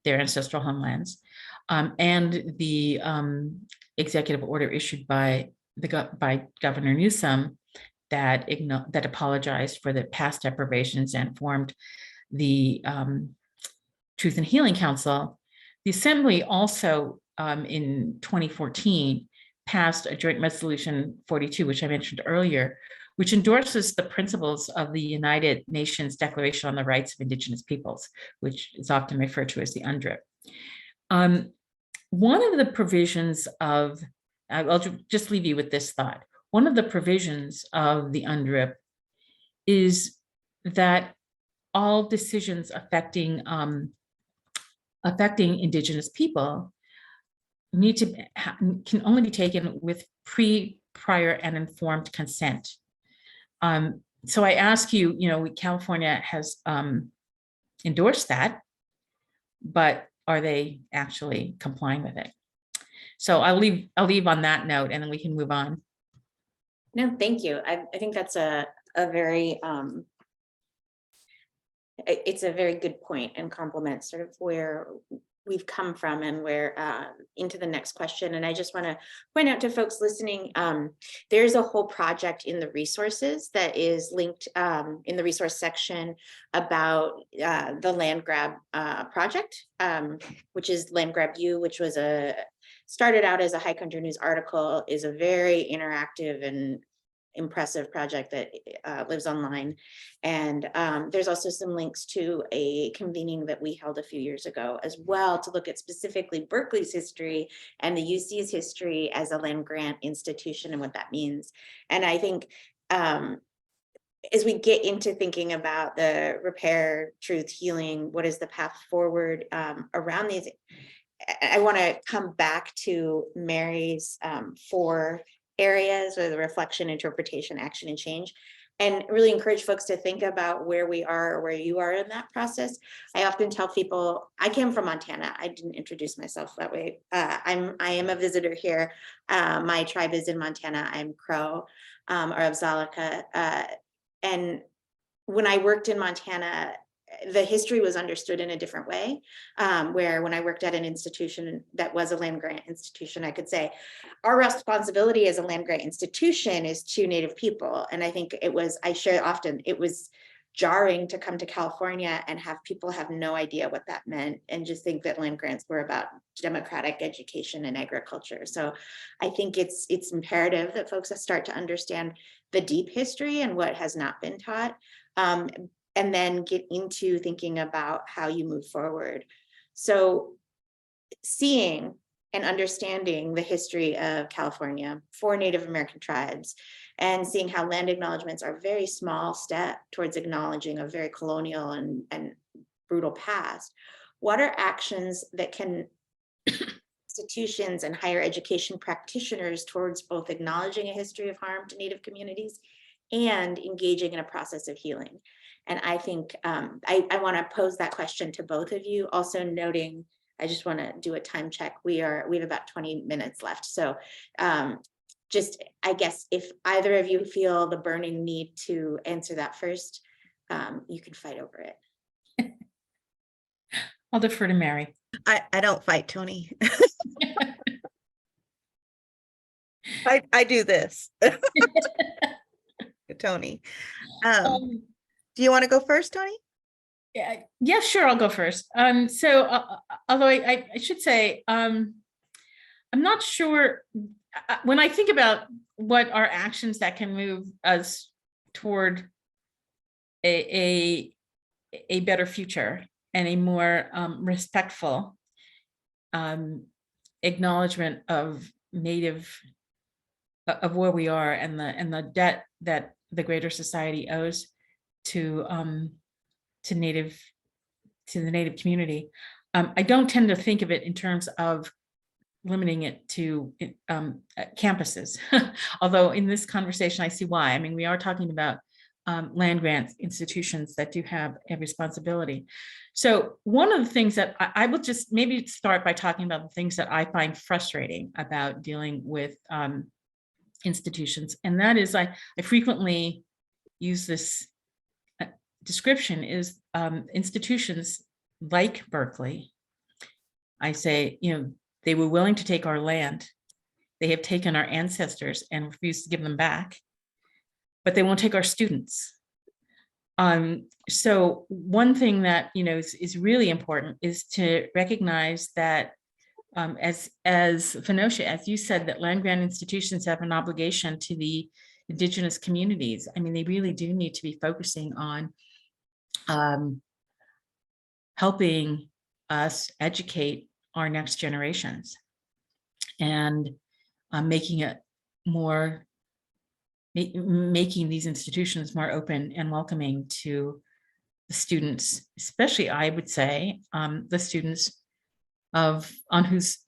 their ancestral homelands, and the executive order issued by Governor Newsom that apologized for the past deprivations and formed the Truth and Healing Council. The Assembly also in 2014 passed a Joint Resolution 42, which I mentioned earlier, which endorses the principles of the United Nations Declaration on the Rights of Indigenous Peoples, which is often referred to as the UNDRIP. One of the provisions of, I'll just leave you with this thought. One of the provisions of the UNDRIP is that all decisions affecting Indigenous people can only be taken with prior and informed consent. So I ask you, California has endorsed that, but are they actually complying with it? So I'll leave on that note, and then we can move on. No, thank you. I think that's a very it's a very good point and complements sort of where we've come from and where into the next question. And I just want to point out to folks listening, there's a whole project in the resources that is linked in the resource section about the land grab project, which is Land Grab U, which was started out as a High Country News article, is a very interactive and impressive project that lives online. And there's also some links to a convening that we held a few years ago as well to look at specifically Berkeley's history and the UC's history as a land grant institution and what that means. And I think as we get into thinking about the repair, truth, healing, what is the path forward around these, I want to come back to Merri's 4 areas, or the reflection, interpretation, action, and change, and really encourage folks to think about where we are or where you are in that process. I often tell people, I came from Montana. I didn't introduce myself that way. I am a visitor here. My tribe is in Montana. I'm Crow or of Zalika. And when I worked in Montana, the history was understood in a different way, where when I worked at an institution that was a land grant institution, I could say our responsibility as a land grant institution is to Native people. And I think I share often, it was jarring to come to California and have people have no idea what that meant and just think that land grants were about democratic education and agriculture. So I think it's imperative that folks start to understand the deep history and what has not been taught, and then get into thinking about how you move forward. So seeing and understanding the history of California for Native American tribes and seeing how land acknowledgements are a very small step towards acknowledging a very colonial and brutal past. What are actions that can institutions and higher education practitioners towards both acknowledging a history of harm to Native communities and engaging in a process of healing? And I think I want to pose that question to both of you, also noting, I just want to do a time check. We have about 20 minutes left. So just, I guess, if either of you feel the burning need to answer that first, you can fight over it. I'll defer to Merri. I don't fight, Tony. I do this. Tony. Do you want to go first, Tony? Yeah, sure, I'll go first. Although I should say, I'm not sure, when I think about what are actions that can move us toward a better future and a more respectful acknowledgement of Native, of where we are and the debt that the greater society owes to the Native community. I don't tend to think of it in terms of limiting it to campuses, although in this conversation I see why. I mean, we are talking about land grant institutions that do have a responsibility. So one of the things that I will just maybe start by talking about the things that I find frustrating about dealing with institutions, and that is I frequently use this description is institutions like Berkeley. I say, they were willing to take our land. They have taken our ancestors and refused to give them back, but they won't take our students. So one thing that is really important is to recognize that as Phenocia, as you said, that land grant institutions have an obligation to the Indigenous communities. I mean, they really do need to be focusing on helping us educate our next generations and making these institutions more open and welcoming to the students, especially I would say the students on whose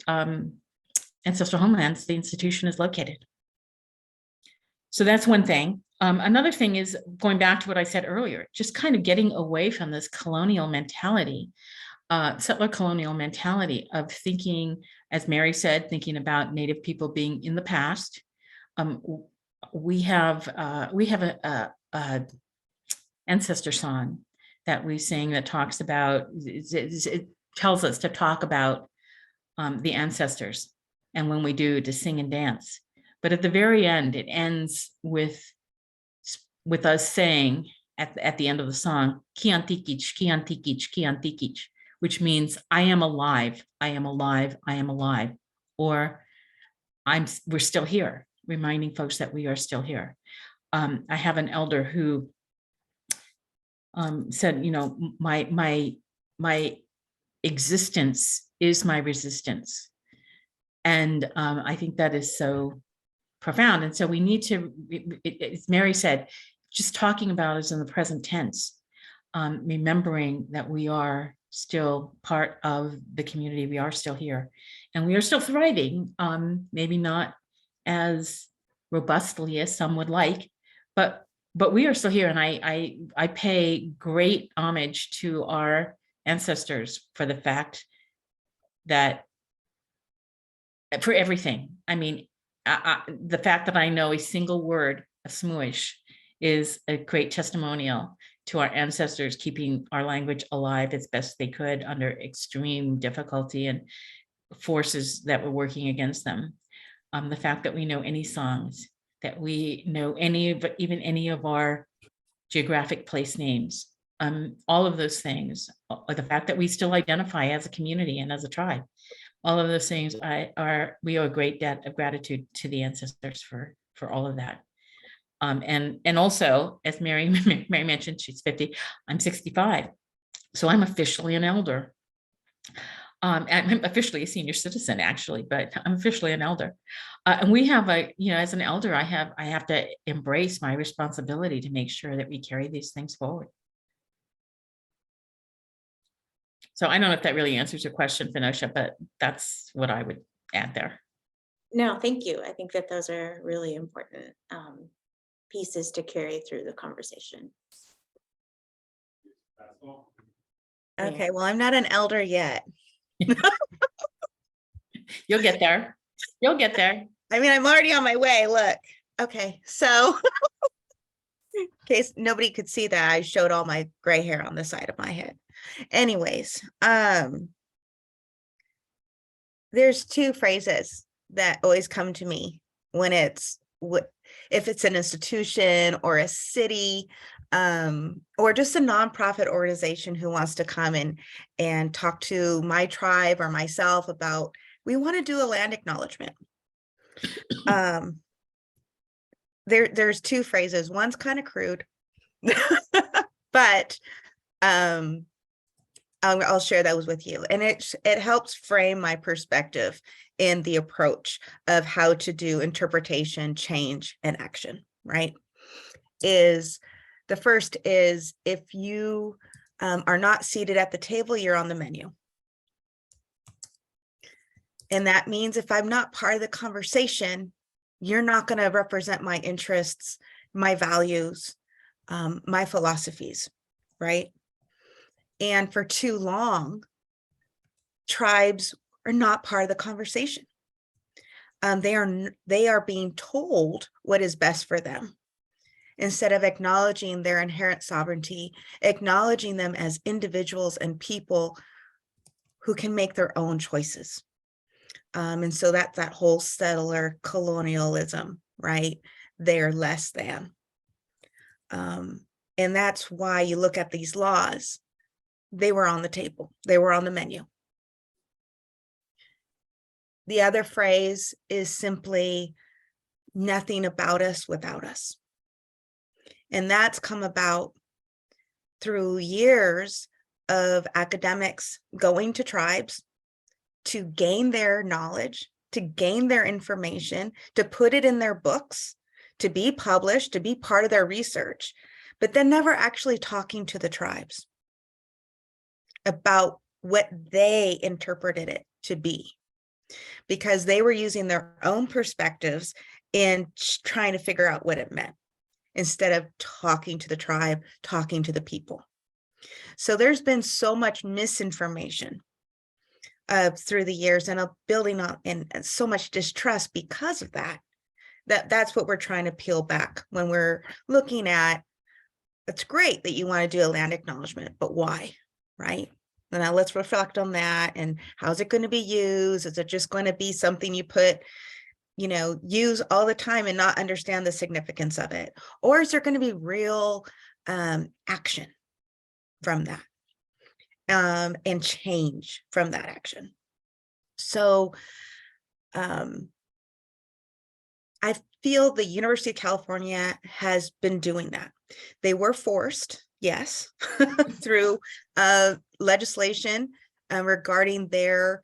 ancestral homelands the institution is located. So that's one thing. Another thing is going back to what I said earlier, just kind of getting away from this colonial mentality, settler colonial mentality of thinking, as Merri said, thinking about Native people being in the past. We have a ancestor song that we sing that talks about, it tells us to talk about the ancestors, and when we do, to sing and dance. But at the very end, it ends with us saying at the end of the song, "Kiantikich, kiantikich, kiantikich," which means I am alive, I am alive, I am alive, or we're still here, reminding folks that we are still here. I have an elder who said, my existence is my resistance. And I think that is so profound. And so we need to, as Merri said, just talking about it in the present tense, remembering that we are still part of the community, we are still here, and we are still thriving, maybe not as robustly as some would like, but we are still here. And I pay great homage to our ancestors for the fact that, for everything. I mean, the fact that I know a single word of Smuish is a great testimonial to our ancestors, keeping our language alive as best they could under extreme difficulty and forces that were working against them. The fact that we know any songs, that we know even any of our geographic place names, all of those things, the fact that we still identify as a community and as a tribe, all of those things we owe a great debt of gratitude to the ancestors for all of that. And also, as Merri mentioned, she's 50, I'm 65. So I'm officially an elder. I'm officially a senior citizen, actually, but I'm officially an elder. And we have as an elder, I have to embrace my responsibility to make sure that we carry these things forward. So I don't know if that really answers your question, Phenocia, but that's what I would add there. No, thank you. I think that those are really important pieces to carry through the conversation. Okay, well, I'm not an elder yet. You'll get there. You'll get there. I mean, I'm already on my way. Look. Okay, so in case nobody could see that, I showed all my gray hair on the side of my head. Anyways, there's two phrases that always come to me when if it's an institution or a city, or just a nonprofit organization who wants to come in and talk to my tribe or myself about, we want to do a land acknowledgement. There's two phrases. One's kind of crude, but I'll share those with you. And it helps frame my perspective in the approach of how to do interpretation, change, and action, right? The first is, if you are not seated at the table, you're on the menu. And that means if I'm not part of the conversation, you're not going to represent my interests, my values, my philosophies, right? And for too long, tribes are not part of the conversation. They are being told what is best for them, instead of acknowledging their inherent sovereignty, acknowledging them as individuals and people who can make their own choices. And so that's that whole settler colonialism, right? They're less than. And that's why you look at these laws, they were on the table, they were on the menu. The other phrase is simply nothing about us without us. And that's come about through years of academics going to tribes to gain their knowledge, to gain their information, to put it in their books, to be published, to be part of their research, but then never actually talking to the tribes about what they interpreted it to be, because they were using their own perspectives in trying to figure out what it meant, instead of talking to the tribe, talking to the people. So there's been so much misinformation through the years, and building on and so much distrust because of that. That's what we're trying to peel back when we're looking at, it's great that you want to do a land acknowledgement, but why, right? And now let's reflect on that. And how's it going to be used? Is it just going to be something you use all the time and not understand the significance of it? Or is there going to be real action from that, and change from that action? So I feel the University of California has been doing that. They were forced, yes, through legislation regarding their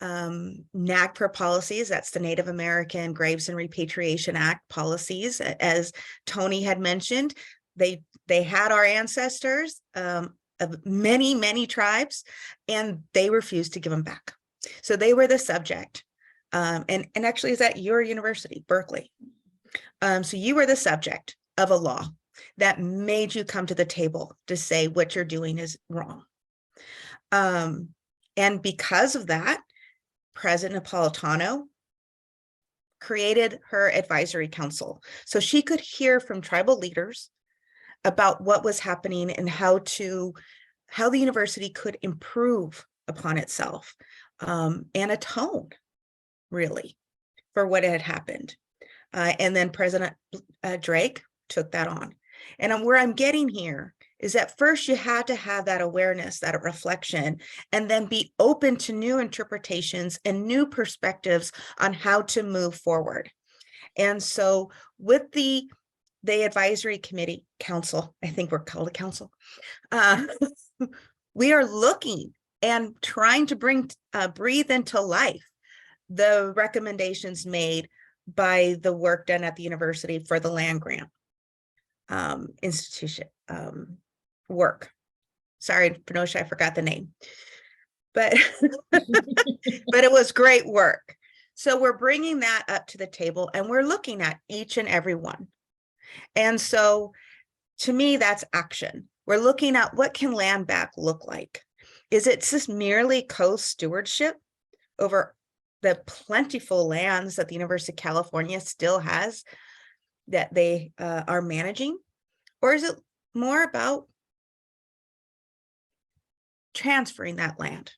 NAGPRA policies. That's the Native American Graves and Repatriation Act policies. As Tony had mentioned, they had our ancestors of many, many tribes, and they refused to give them back. So they were the subject. And actually, is at your university, Berkeley. So you were the subject of a law that made you come to the table to say what you're doing is wrong. And because of that, President Napolitano created her advisory council so she could hear from tribal leaders about what was happening and how the university could improve upon itself, and atone really for what had happened. And then President Drake took that on. And where I'm getting here is that first you had to have that awareness, that reflection, and then be open to new interpretations and new perspectives on how to move forward. And so with the advisory committee council, I think we're called a council, we are looking and trying to breathe into life the recommendations made by the work done at the university for the land grant institution work. Sorry, Phenocia, I forgot the name, but but it was great work. So we're bringing that up to the table and we're looking at each and every one. And so to me, that's action. We're looking at what can land back look like. Is it just merely co-stewardship over the plentiful lands that the University of California still has that they are managing? Or is it more about transferring that land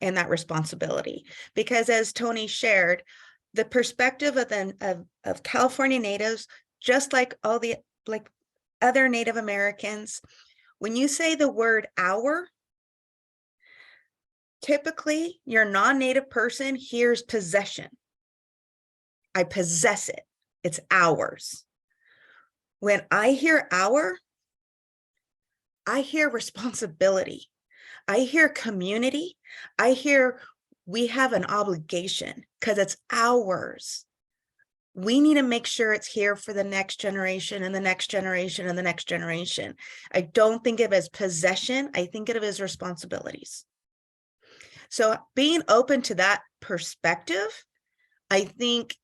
and that responsibility? Because as Tony shared, the perspective of California natives, just like all the other Native Americans, when you say the word our, typically your non-native person hears possession. I possess it. It's ours. When I hear our, I hear responsibility. I hear community. I hear we have an obligation because it's ours. We need to make sure it's here for the next generation and the next generation and the next generation. I don't think of it as possession. I think of it as responsibilities. So being open to that perspective, I think,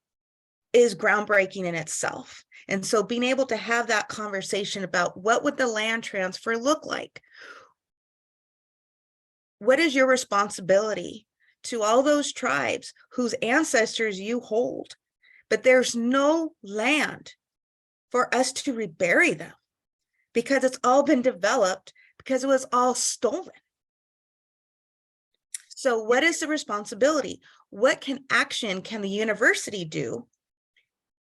is groundbreaking in itself. And so being able to have that conversation about what would the land transfer look like? What is your responsibility to all those tribes whose ancestors you hold, but there's no land for us to rebury them because it's all been developed because it was all stolen. So what is the responsibility? What action can the university do?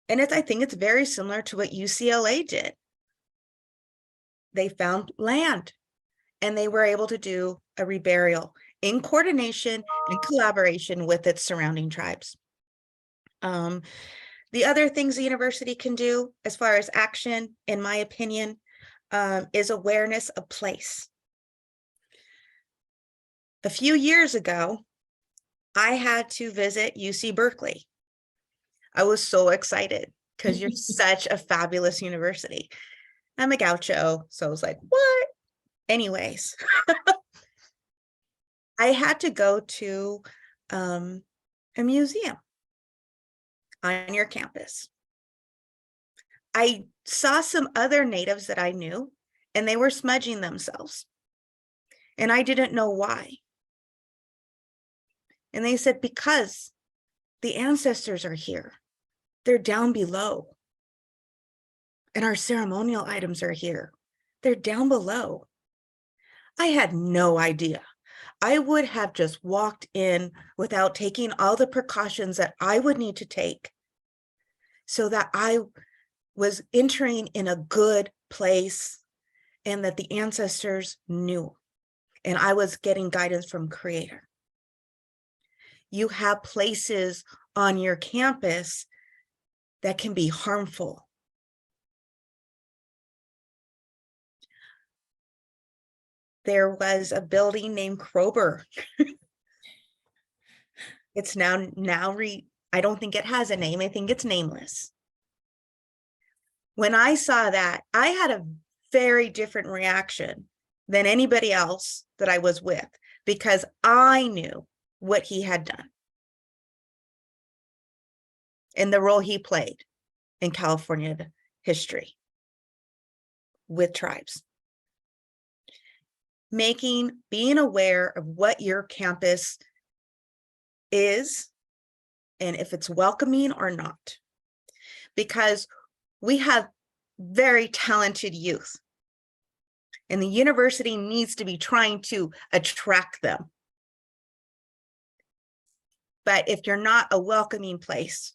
And I think it's very similar to what UCLA did. They found land and they were able to do a reburial in coordination and collaboration with its surrounding tribes. The other things the university can do as far as action, in my opinion, is awareness of place. A few years ago, I had to visit UC Berkeley. I was so excited because you're such a fabulous university. I'm a gaucho, so I was like, what? Anyways, I had to go to a museum on your campus. I saw some other natives that I knew, and they were smudging themselves. And I didn't know why. And they said, because the ancestors are here. They're down below. And our ceremonial items are here. They're down below. I had no idea. I would have just walked in without taking all the precautions that I would need to take so that I was entering in a good place and that the ancestors knew. And I was getting guidance from Creator. You have places on your campus that can be harmful. There was a building named Krober. It's now I don't think it has a name. I think it's nameless. When I saw that, I had a very different reaction than anybody else that I was with because I knew what he had done and the role he played in California history with tribes. Being aware of what your campus is and if it's welcoming or not. Because we have very talented youth And the university needs to be trying to attract them. But if you're not a welcoming place,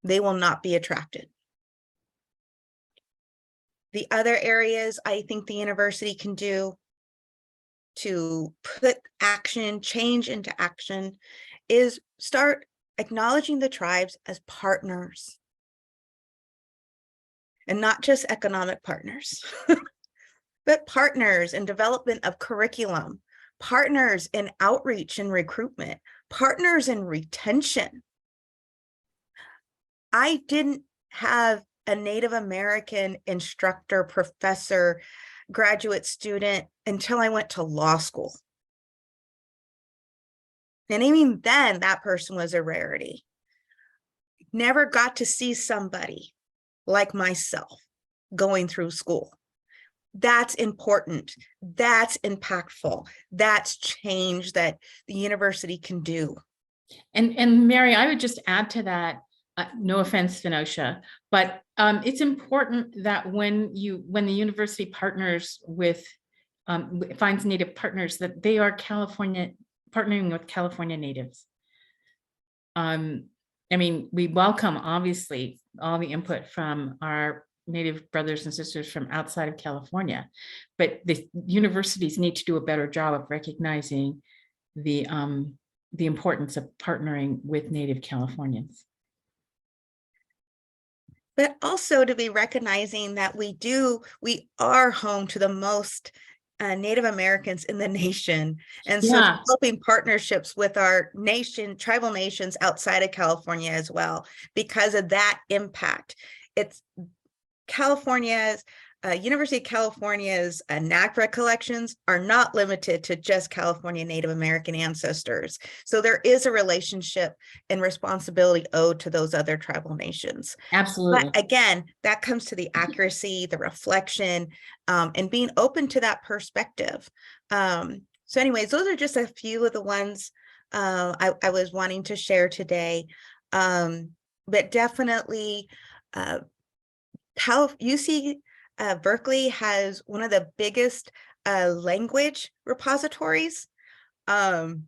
they will not be attracted. The other areas I think the university can do to put action, change into action, is start acknowledging the tribes as partners. And not just economic partners, but partners in development of curriculum, partners in outreach and recruitment, partners in retention. I didn't have a Native American instructor, professor, graduate student until I went to law school. And even then, that person was a rarity. Never got to see somebody like myself going through school. That's important. That's impactful. That's change that the university can do. And Merri, I would just add to that, no offense, Phenocia, but it's important that when the university partners with, finds Native partners, that they are partnering with California natives. I mean, we welcome, obviously, all the input from our Native brothers and sisters from outside of California, but the universities need to do a better job of recognizing the importance of partnering with Native Californians. But also to be recognizing that we are home to the most Native Americans in the nation. And so developing partnerships with our tribal nations outside of California as well, because of that impact. It's California's, University of California's NAGPRA collections are not limited to just California Native American ancestors. So there is a relationship and responsibility owed to those other tribal nations. Absolutely. But again, that comes to the accuracy, the reflection, and being open to that perspective. So anyways, those are just a few of the ones I was wanting to share today. But definitely, UC Berkeley has one of the biggest language repositories. And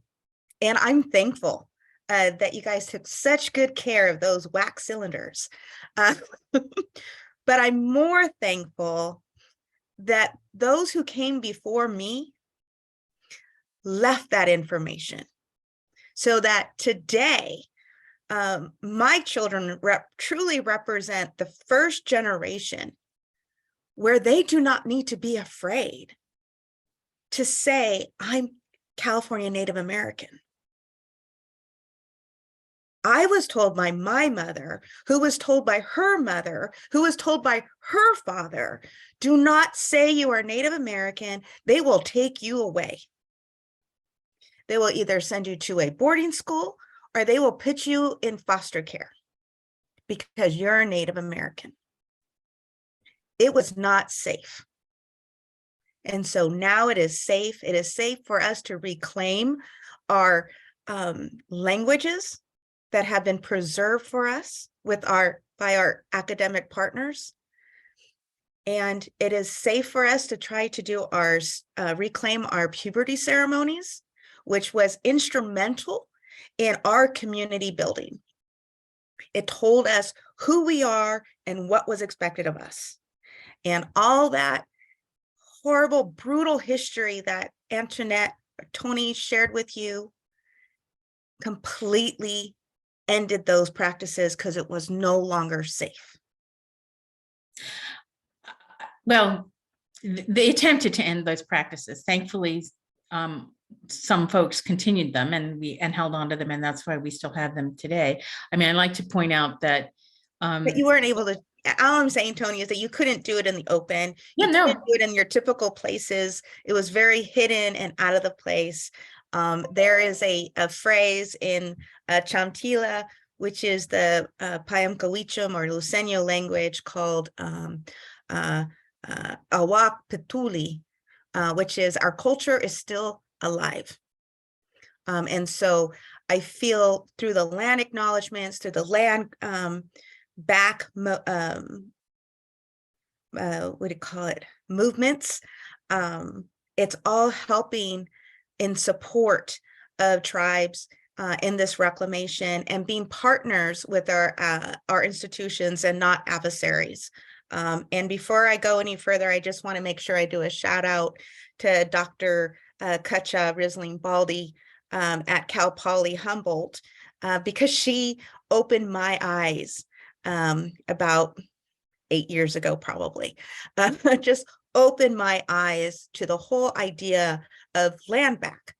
I'm thankful that you guys took such good care of those wax cylinders. But I'm more thankful that those who came before me left that information so that today, my children truly represent the first generation where they do not need to be afraid to say, I'm California Native American. I was told by my mother, who was told by her mother, who was told by her father, do not say you are Native American, they will take you away. They will either send you to a boarding school or they will put you in foster care because you're a Native American. It was not safe. And so now it is safe. It is safe for us to reclaim our languages that have been preserved for us by our academic partners. And it is safe for us to try to do reclaim our puberty ceremonies, which was instrumental in our community building. It told us who we are and what was expected of us. And all that horrible, brutal history that Antonette, Tony shared with you completely ended those practices because it was no longer safe. Well, they attempted to end those practices. Thankfully, some folks continued them and held on to them, and that's why we still have them today. I mean, I'd like to point out that but you weren't able to. All I'm saying, Tony, is that you couldn't do it in the open. You couldn't do it in your typical places. It was very hidden and out of the place. There is a phrase in Chantila, which is the Payamkawichum or Luceño language called Awak Petuli, which is our culture is still alive. And so I feel through the land acknowledgements, through the land back, what do you call it, movements, It's all helping in support of tribes in this reclamation and being partners with our institutions and not adversaries. And before I go any further, I just want to make sure I do a shout out to Dr. Katja Risling-Baldi at Cal Poly Humboldt, because she opened my eyes about 8 years ago, probably, just opened my eyes to the whole idea of land back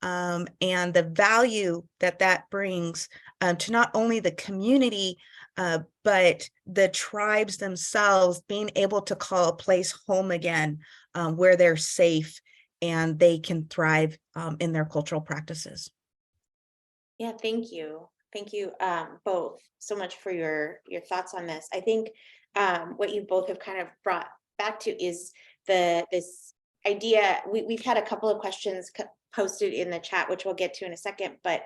and the value that that brings to not only the community, but the tribes themselves being able to call a place home again, where they're safe and they can thrive in their cultural practices. Yeah, thank you. Thank you both so much for your thoughts on this. I think what you both have kind of brought back to is this idea. We've had a couple of questions posted in the chat, which we'll get to in a second, but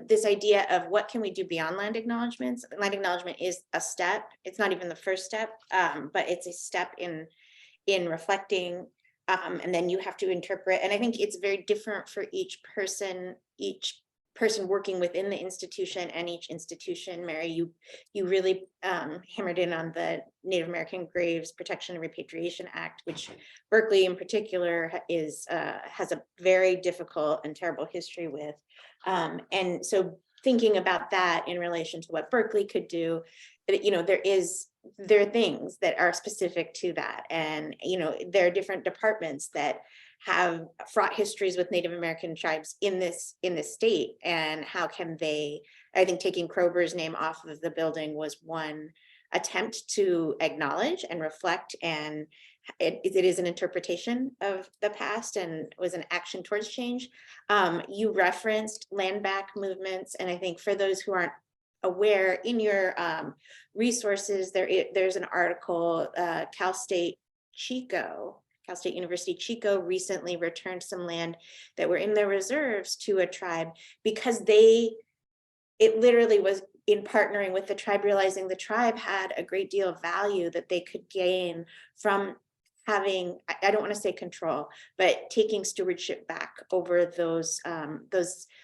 this idea of what can we do beyond land acknowledgements. Land acknowledgement is a step. It's not even the first step, but it's a step in reflecting, and then you have to interpret. And I think it's very different for each person working within the institution and each institution. Merri, you really hammered in on the Native American Graves Protection and Repatriation Act, which Berkeley in particular has a very difficult and terrible history with. And so thinking about that in relation to what Berkeley could do, there are things that are specific to that. And, there are different departments that have fraught histories with Native American tribes in this state. And how can they, I think taking Kroger's name off of the building was one attempt to acknowledge and reflect, and it is an interpretation of the past and was an action towards change. You referenced land back movements, and I think for those who aren't aware, in your resources, there's an article, Cal State University Chico recently returned some land that were in their reserves to a tribe because it literally was in partnering with the tribe, realizing the tribe had a great deal of value that they could gain from having, I don't want to say control, but taking stewardship back over those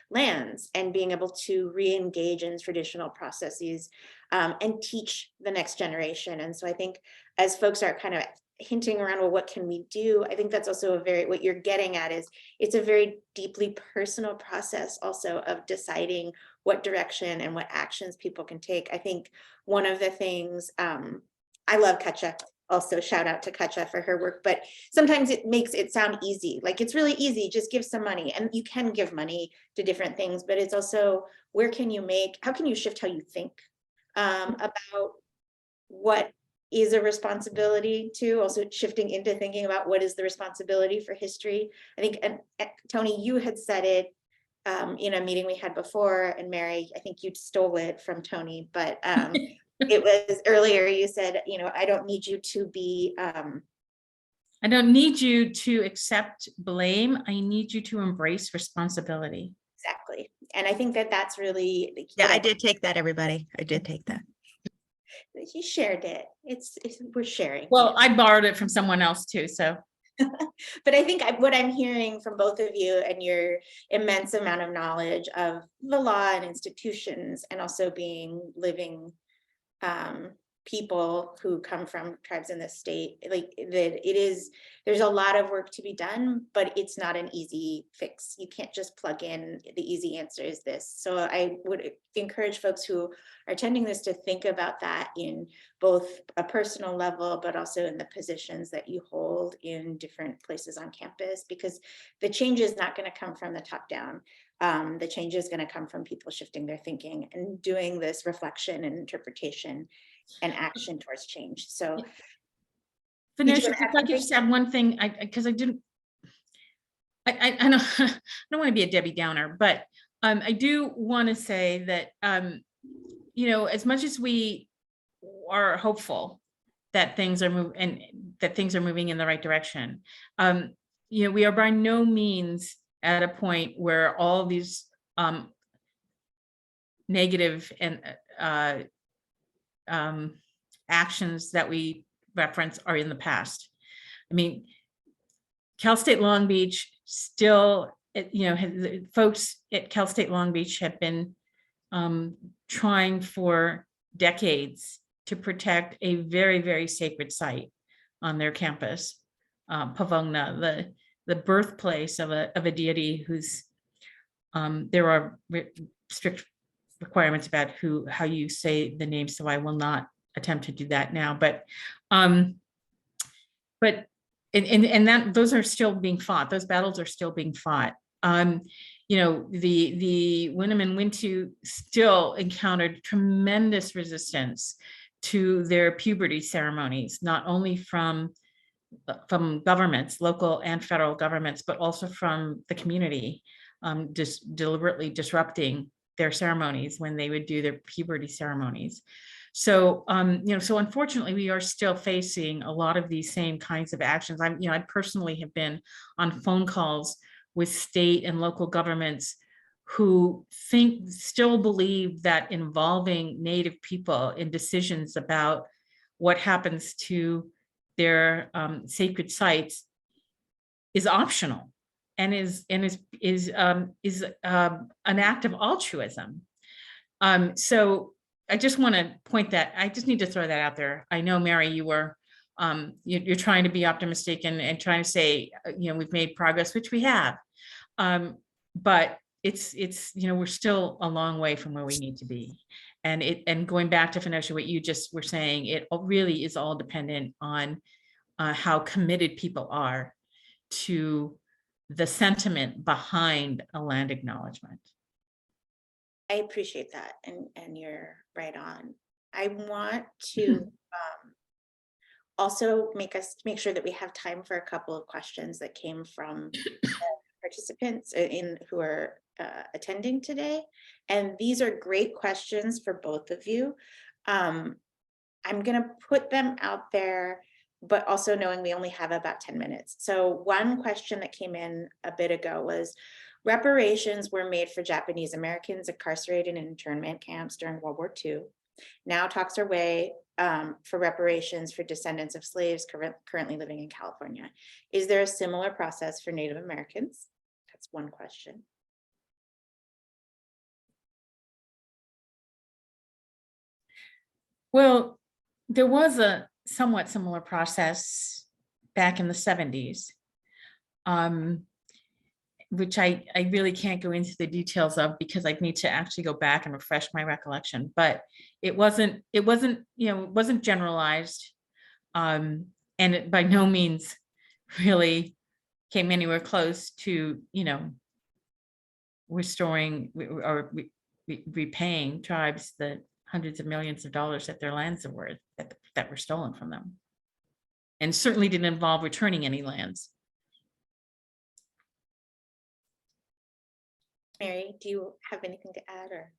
lands and being able to re-engage in traditional processes and teach the next generation. And so I think as folks are kind of hinting around, well, what can we do? I think that's also what you're getting at is it's a very deeply personal process also of deciding what direction and what actions people can take. I think one of the things, I love Katja, also shout out to Katja for her work, but sometimes it makes it sound easy. Like it's really easy, just give some money, and you can give money to different things, but it's also how can you shift how you think about what is a responsibility to, also shifting into thinking about what is the responsibility for history. I think, and Tony, you had said it in a meeting we had before, and Merri, I think you stole it from Tony, but it was earlier, you said, I don't need you to be. I don't need you to accept blame. I need you to embrace responsibility. Exactly. And I think that's really. Yeah, I did take that, everybody. I did take that. You shared it. We're sharing. Well, I borrowed it from someone else too, so. But I think what I'm hearing from both of you and your immense amount of knowledge of the law and institutions, and also being living people who come from tribes in this state, like that there's a lot of work to be done, but it's not an easy fix. You can't just plug in the easy answer is this. So I would encourage folks who are attending this to think about that in both a personal level, but also in the positions that you hold in different places on campus, because the change is not going to come from the top down. The change is going to come from people shifting their thinking and doing this reflection and interpretation and action towards change. So, Phenocia, if I could just add one thing, because I don't want to be a Debbie Downer, but I do want to say that as much as we are hopeful that things are moving in the right direction, we are by no means at a point where all these negative and actions that we reference are in the past. I mean, Cal State Long Beach still, folks at Cal State Long Beach have been trying for decades to protect a very, very sacred site on their campus, Pavongna, the birthplace of a deity whose there are strict requirements about how you say the name, so I will not attempt to do that now. But that those are still being fought. Those battles are still being fought. The Winnem and Wintu still encountered tremendous resistance to their puberty ceremonies, not only from governments, local and federal governments, but also from the community, just deliberately disrupting their ceremonies when they would do their puberty ceremonies. So, so unfortunately, we are still facing a lot of these same kinds of actions. I personally have been on phone calls with state and local governments who still believe that involving Native people in decisions about what happens to their sacred sites is optional and is an act of altruism. So I just want to point that, I just need to throw that out there. I know, Merri, you were, you're trying to be optimistic and trying to say, we've made progress, which we have. But it's, we're still a long way from where we need to be. And going back to Phenocia, what you just were saying, it really is all dependent on how committed people are to the sentiment behind a land acknowledgement. I appreciate that, and you're right on. I want to also make sure that we have time for a couple of questions that came from participants who are attending today, and these are great questions for both of you. I'm going to put them out there, but also knowing we only have about 10 minutes. So one question that came in a bit ago was, reparations were made for Japanese Americans incarcerated in internment camps during World War II. Now talks are way for reparations for descendants of slaves currently living in California. Is there a similar process for Native Americans? That's one question. Well, there was a somewhat similar process back in the 70s, which I really can't go into the details of because I'd need to actually go back and refresh my recollection. But it wasn't generalized, and it by no means really came anywhere close to restoring or repaying tribes the hundreds of millions of dollars that their lands are worth that were stolen from them, and certainly didn't involve returning any lands. Merri, do you have anything to add? Or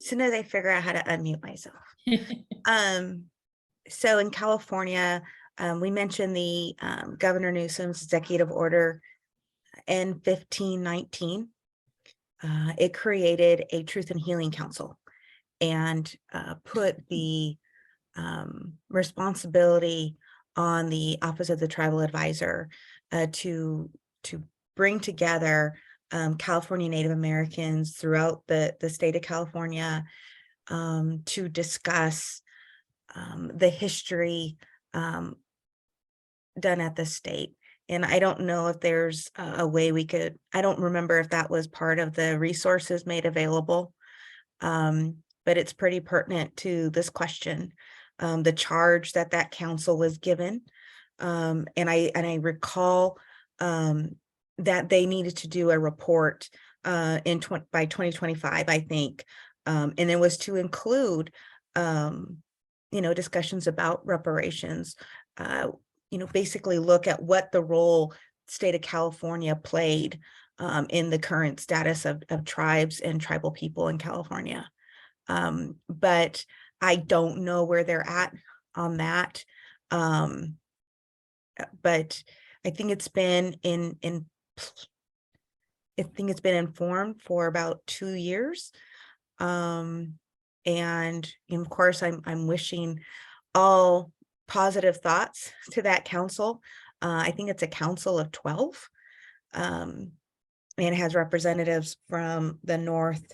as soon as I figure out how to unmute myself. So in California, we mentioned the Governor Newsom's executive order in 1519. It created a Truth and Healing Council and put the responsibility on the Office of the Tribal Advisor to bring together California Native Americans throughout the state of California to discuss the history done at the state. And I don't know if there's a way we could, I don't remember if that was part of the resources made available, but it's pretty pertinent to this question. The charge that council was given, and I recall that they needed to do a report by 2025, I think, and it was to include discussions about reparations, basically look at what the role state of California played in the current status of tribes and tribal people in California. But I don't know where they're at on that. But I think it's been informed for about 2 years. And of course, I'm wishing all positive thoughts to that council. I think it's a council of 12. And it has representatives from the North,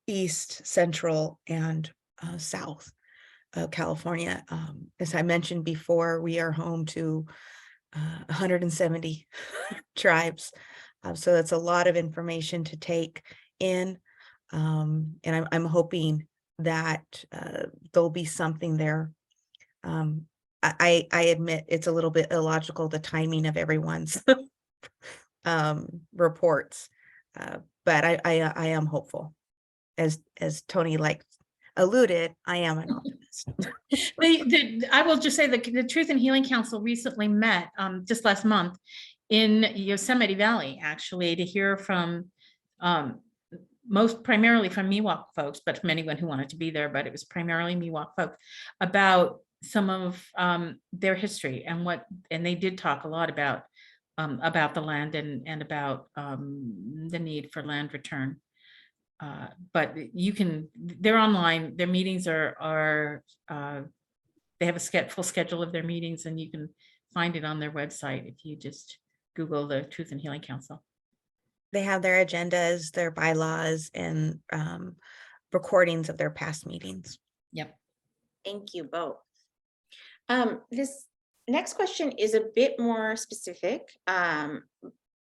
East, Central, and South of California. As I mentioned before, we are home to 170 tribes. So that's a lot of information to take in. And I'm hoping that there'll be something there. I admit it's a little bit illogical, the timing of everyone's reports, but I am hopeful. As Tony alluded, I am an optimist. I will just say that the Truth and Healing Council recently met just last month in Yosemite Valley, actually, to hear from primarily from Miwok folks, but from anyone who wanted to be there, but it was primarily Miwok folks, about some of their history and they did talk a lot about the land and about the need for land return. But they're online, their meetings are they have a full schedule of their meetings, and you can find it on their website if you just Google the Truth and Healing Council. They have their agendas, their bylaws, and recordings of their past meetings. Yep. Thank you both. This next question is a bit more specific.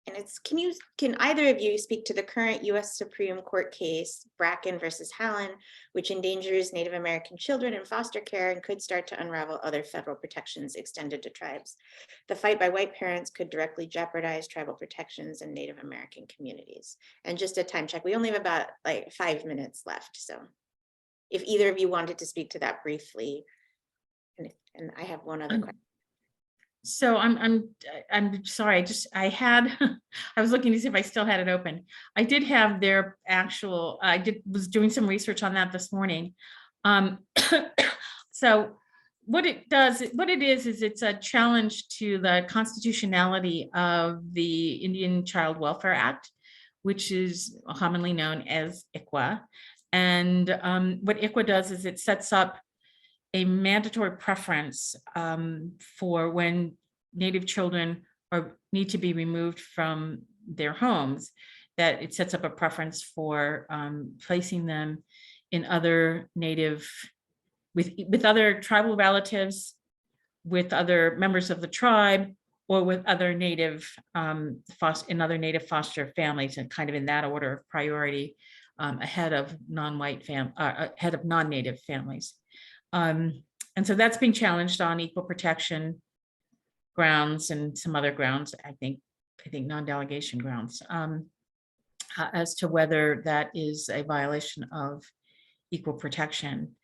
And it's, can either of you speak to the current U.S. Supreme Court case, Bracken versus Hallen, which endangers Native American children in foster care and could start to unravel other federal protections extended to tribes? The fight by white parents could directly jeopardize tribal protections in Native American communities. And just a time check, we only have about 5 minutes left. So if either of you wanted to speak to that briefly, and I have one other question. So I'm sorry. I was looking to see if I still had it open. I did have their actual. Was doing some research on that this morning. So what it is it's a challenge to the constitutionality of the Indian Child Welfare Act, which is commonly known as ICWA. And what ICWA does is it sets up a mandatory preference for when Native children need to be removed from their homes, that it sets up a preference for placing them in other Native, with other tribal relatives, with other members of the tribe, or with other Native in other Native foster families, and kind of in that order of priority, ahead of non-Native families. And so that's being challenged on equal protection grounds and some other grounds, I think non-delegation grounds, as to whether that is a violation of equal protection.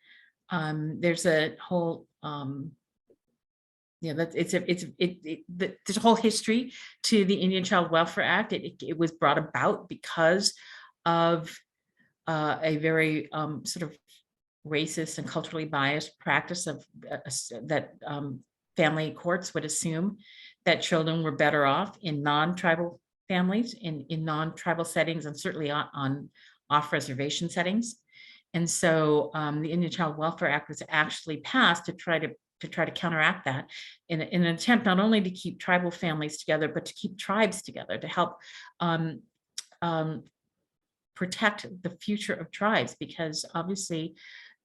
There's a whole there's a whole history to the Indian Child Welfare Act. It was brought about because of a very sort of racist and culturally biased practice of that family courts would assume that children were better off in non-tribal families, in non-tribal settings, and certainly on off-reservation settings. And so the Indian Child Welfare Act was actually passed to try to counteract that, in an attempt not only to keep tribal families together, but to keep tribes together, to help protect the future of tribes, because obviously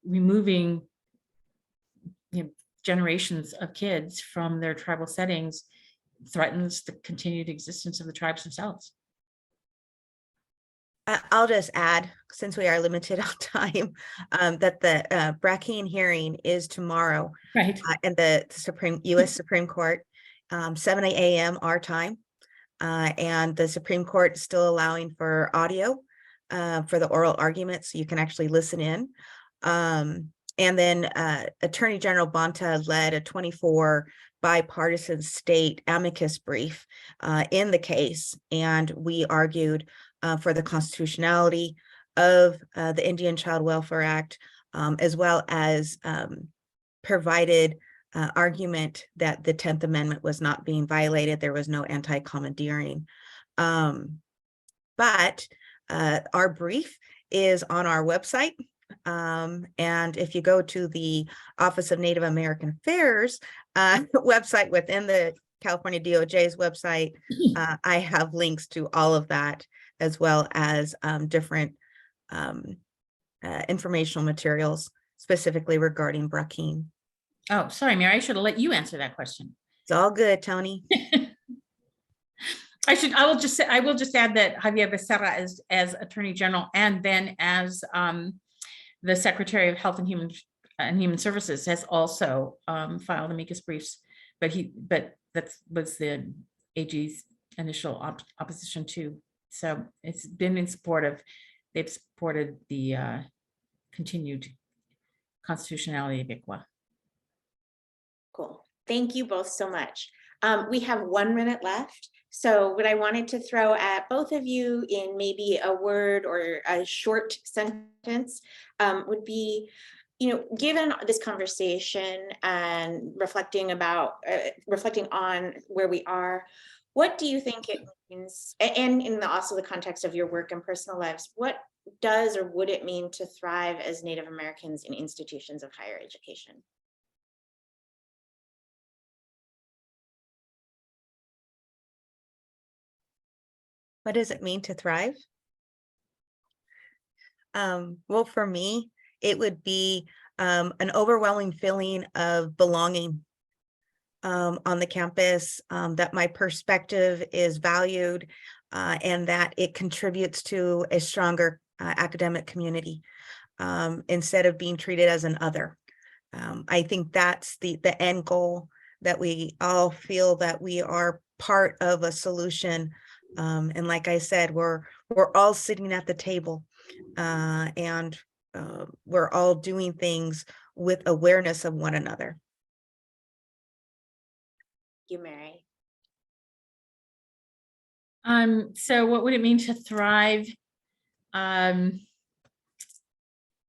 removing generations of kids from their tribal settings threatens the continued existence of the tribes themselves. I'll just add, since we are limited on time, that the Bracken hearing is tomorrow, right, in the U.S. Supreme Court, 7 a.m. our time, and the Supreme Court is still allowing for audio for the oral argument, so you can actually listen in. And then Attorney General Bonta led a 24 bipartisan state amicus brief in the case, and we argued for the constitutionality of the Indian Child Welfare Act, as well as provided argument that the 10th Amendment was not being violated. There was no anti-commandeering. But our brief is on our website. And if you go to the Office of Native American Affairs website within the California DOJ's website, I have links to all of that, as well as different informational materials specifically regarding Brackeen. Oh, sorry, Mary, I should have let you answer that question. It's all good, Tony. I will just add that Javier Becerra as Attorney General and then as the Secretary of Health and Human Services has also filed amicus briefs, but that was the AG's initial opposition too. So it's been in support of, they've supported the continued constitutionality of ICWA. Cool. Thank you both so much. We have 1 minute left. So what I wanted to throw at both of you in maybe a word or a short sentence would be, given this conversation and reflecting on where we are, what do you think it means, and in also the context of your work and personal lives, what does or would it mean to thrive as Native Americans in institutions of higher education? What does it mean to thrive? Well, for me, it would be an overwhelming feeling of belonging on the campus, that my perspective is valued, and that it contributes to a stronger academic community, instead of being treated as an other. I think that's the end goal, that we all feel that we are part of a solution. And like I said, we're all sitting at the table, and we're all doing things with awareness of one another. You, Merri. So what would it mean to thrive at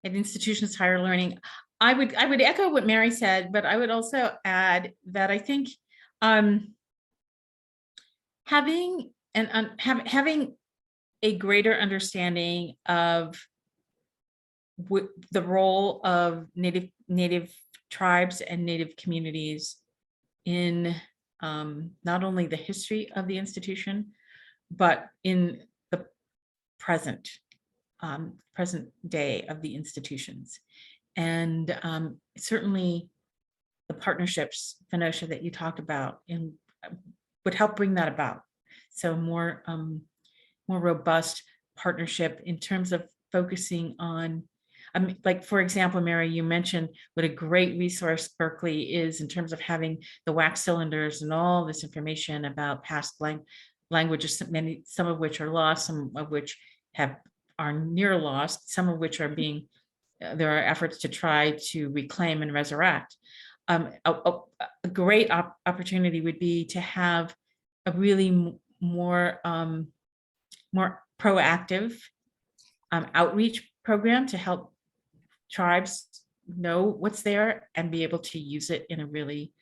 institutions of higher learning? I would echo what Merri said, but I would also add that I think having a greater understanding of the role of Native tribes and Native communities in not only the history of the institution, but in the present day of the institutions. And certainly the partnerships, Phenocia, that you talked about would help bring that about. So more robust partnership in terms of focusing on, like, for example, Merri, you mentioned what a great resource Berkeley is in terms of having the wax cylinders and all this information about past languages, some of which are lost, some of which are near lost, some of which are being, there are efforts to try to reclaim and resurrect. A great opportunity would be to have a really more proactive outreach program to help tribes know what's there and be able to use it in a really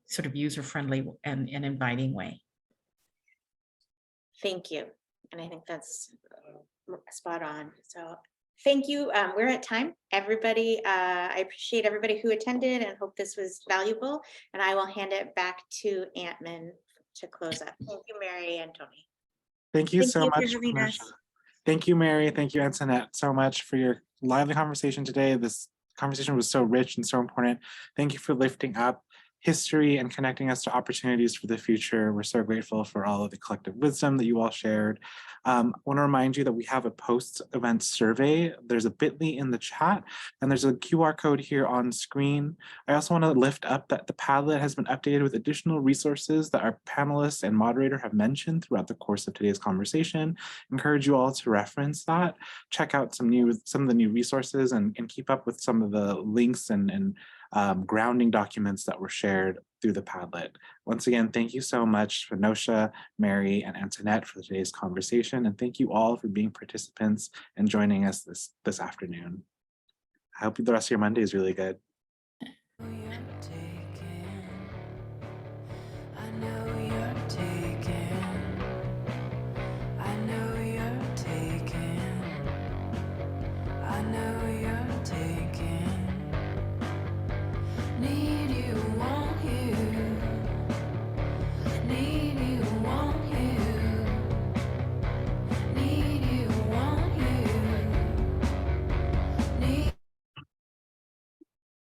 sort of user-friendly and inviting way. Thank you. And I think that's spot on. So thank you. We're at time. Everybody, I appreciate everybody who attended and hope this was valuable. And I will hand it back to Antman to close up. Thank you, Merri and Tony. Thank you so much. Us. Thank you, Merri. Thank you, Antonette, so much for your lively conversation today. This conversation was so rich and so important. Thank you for lifting up history and connecting us to opportunities for the future. We're so grateful for all of the collective wisdom that you all shared. I want to remind you that we have a post-event survey. There's a bit.ly in the chat, and there's a QR code here on screen. I also want to lift up that the Padlet has been updated with additional resources that our panelists and moderator have mentioned throughout the course of today's conversation. Encourage you all to reference that, check out some of the new resources, and keep up with some of the links and grounding documents that were shared through the Padlet. Once again, thank you so much, Phenocia, Merri, and Antonette, for today's conversation, and thank you all for being participants and joining us this afternoon. I hope the rest of your Monday is really good.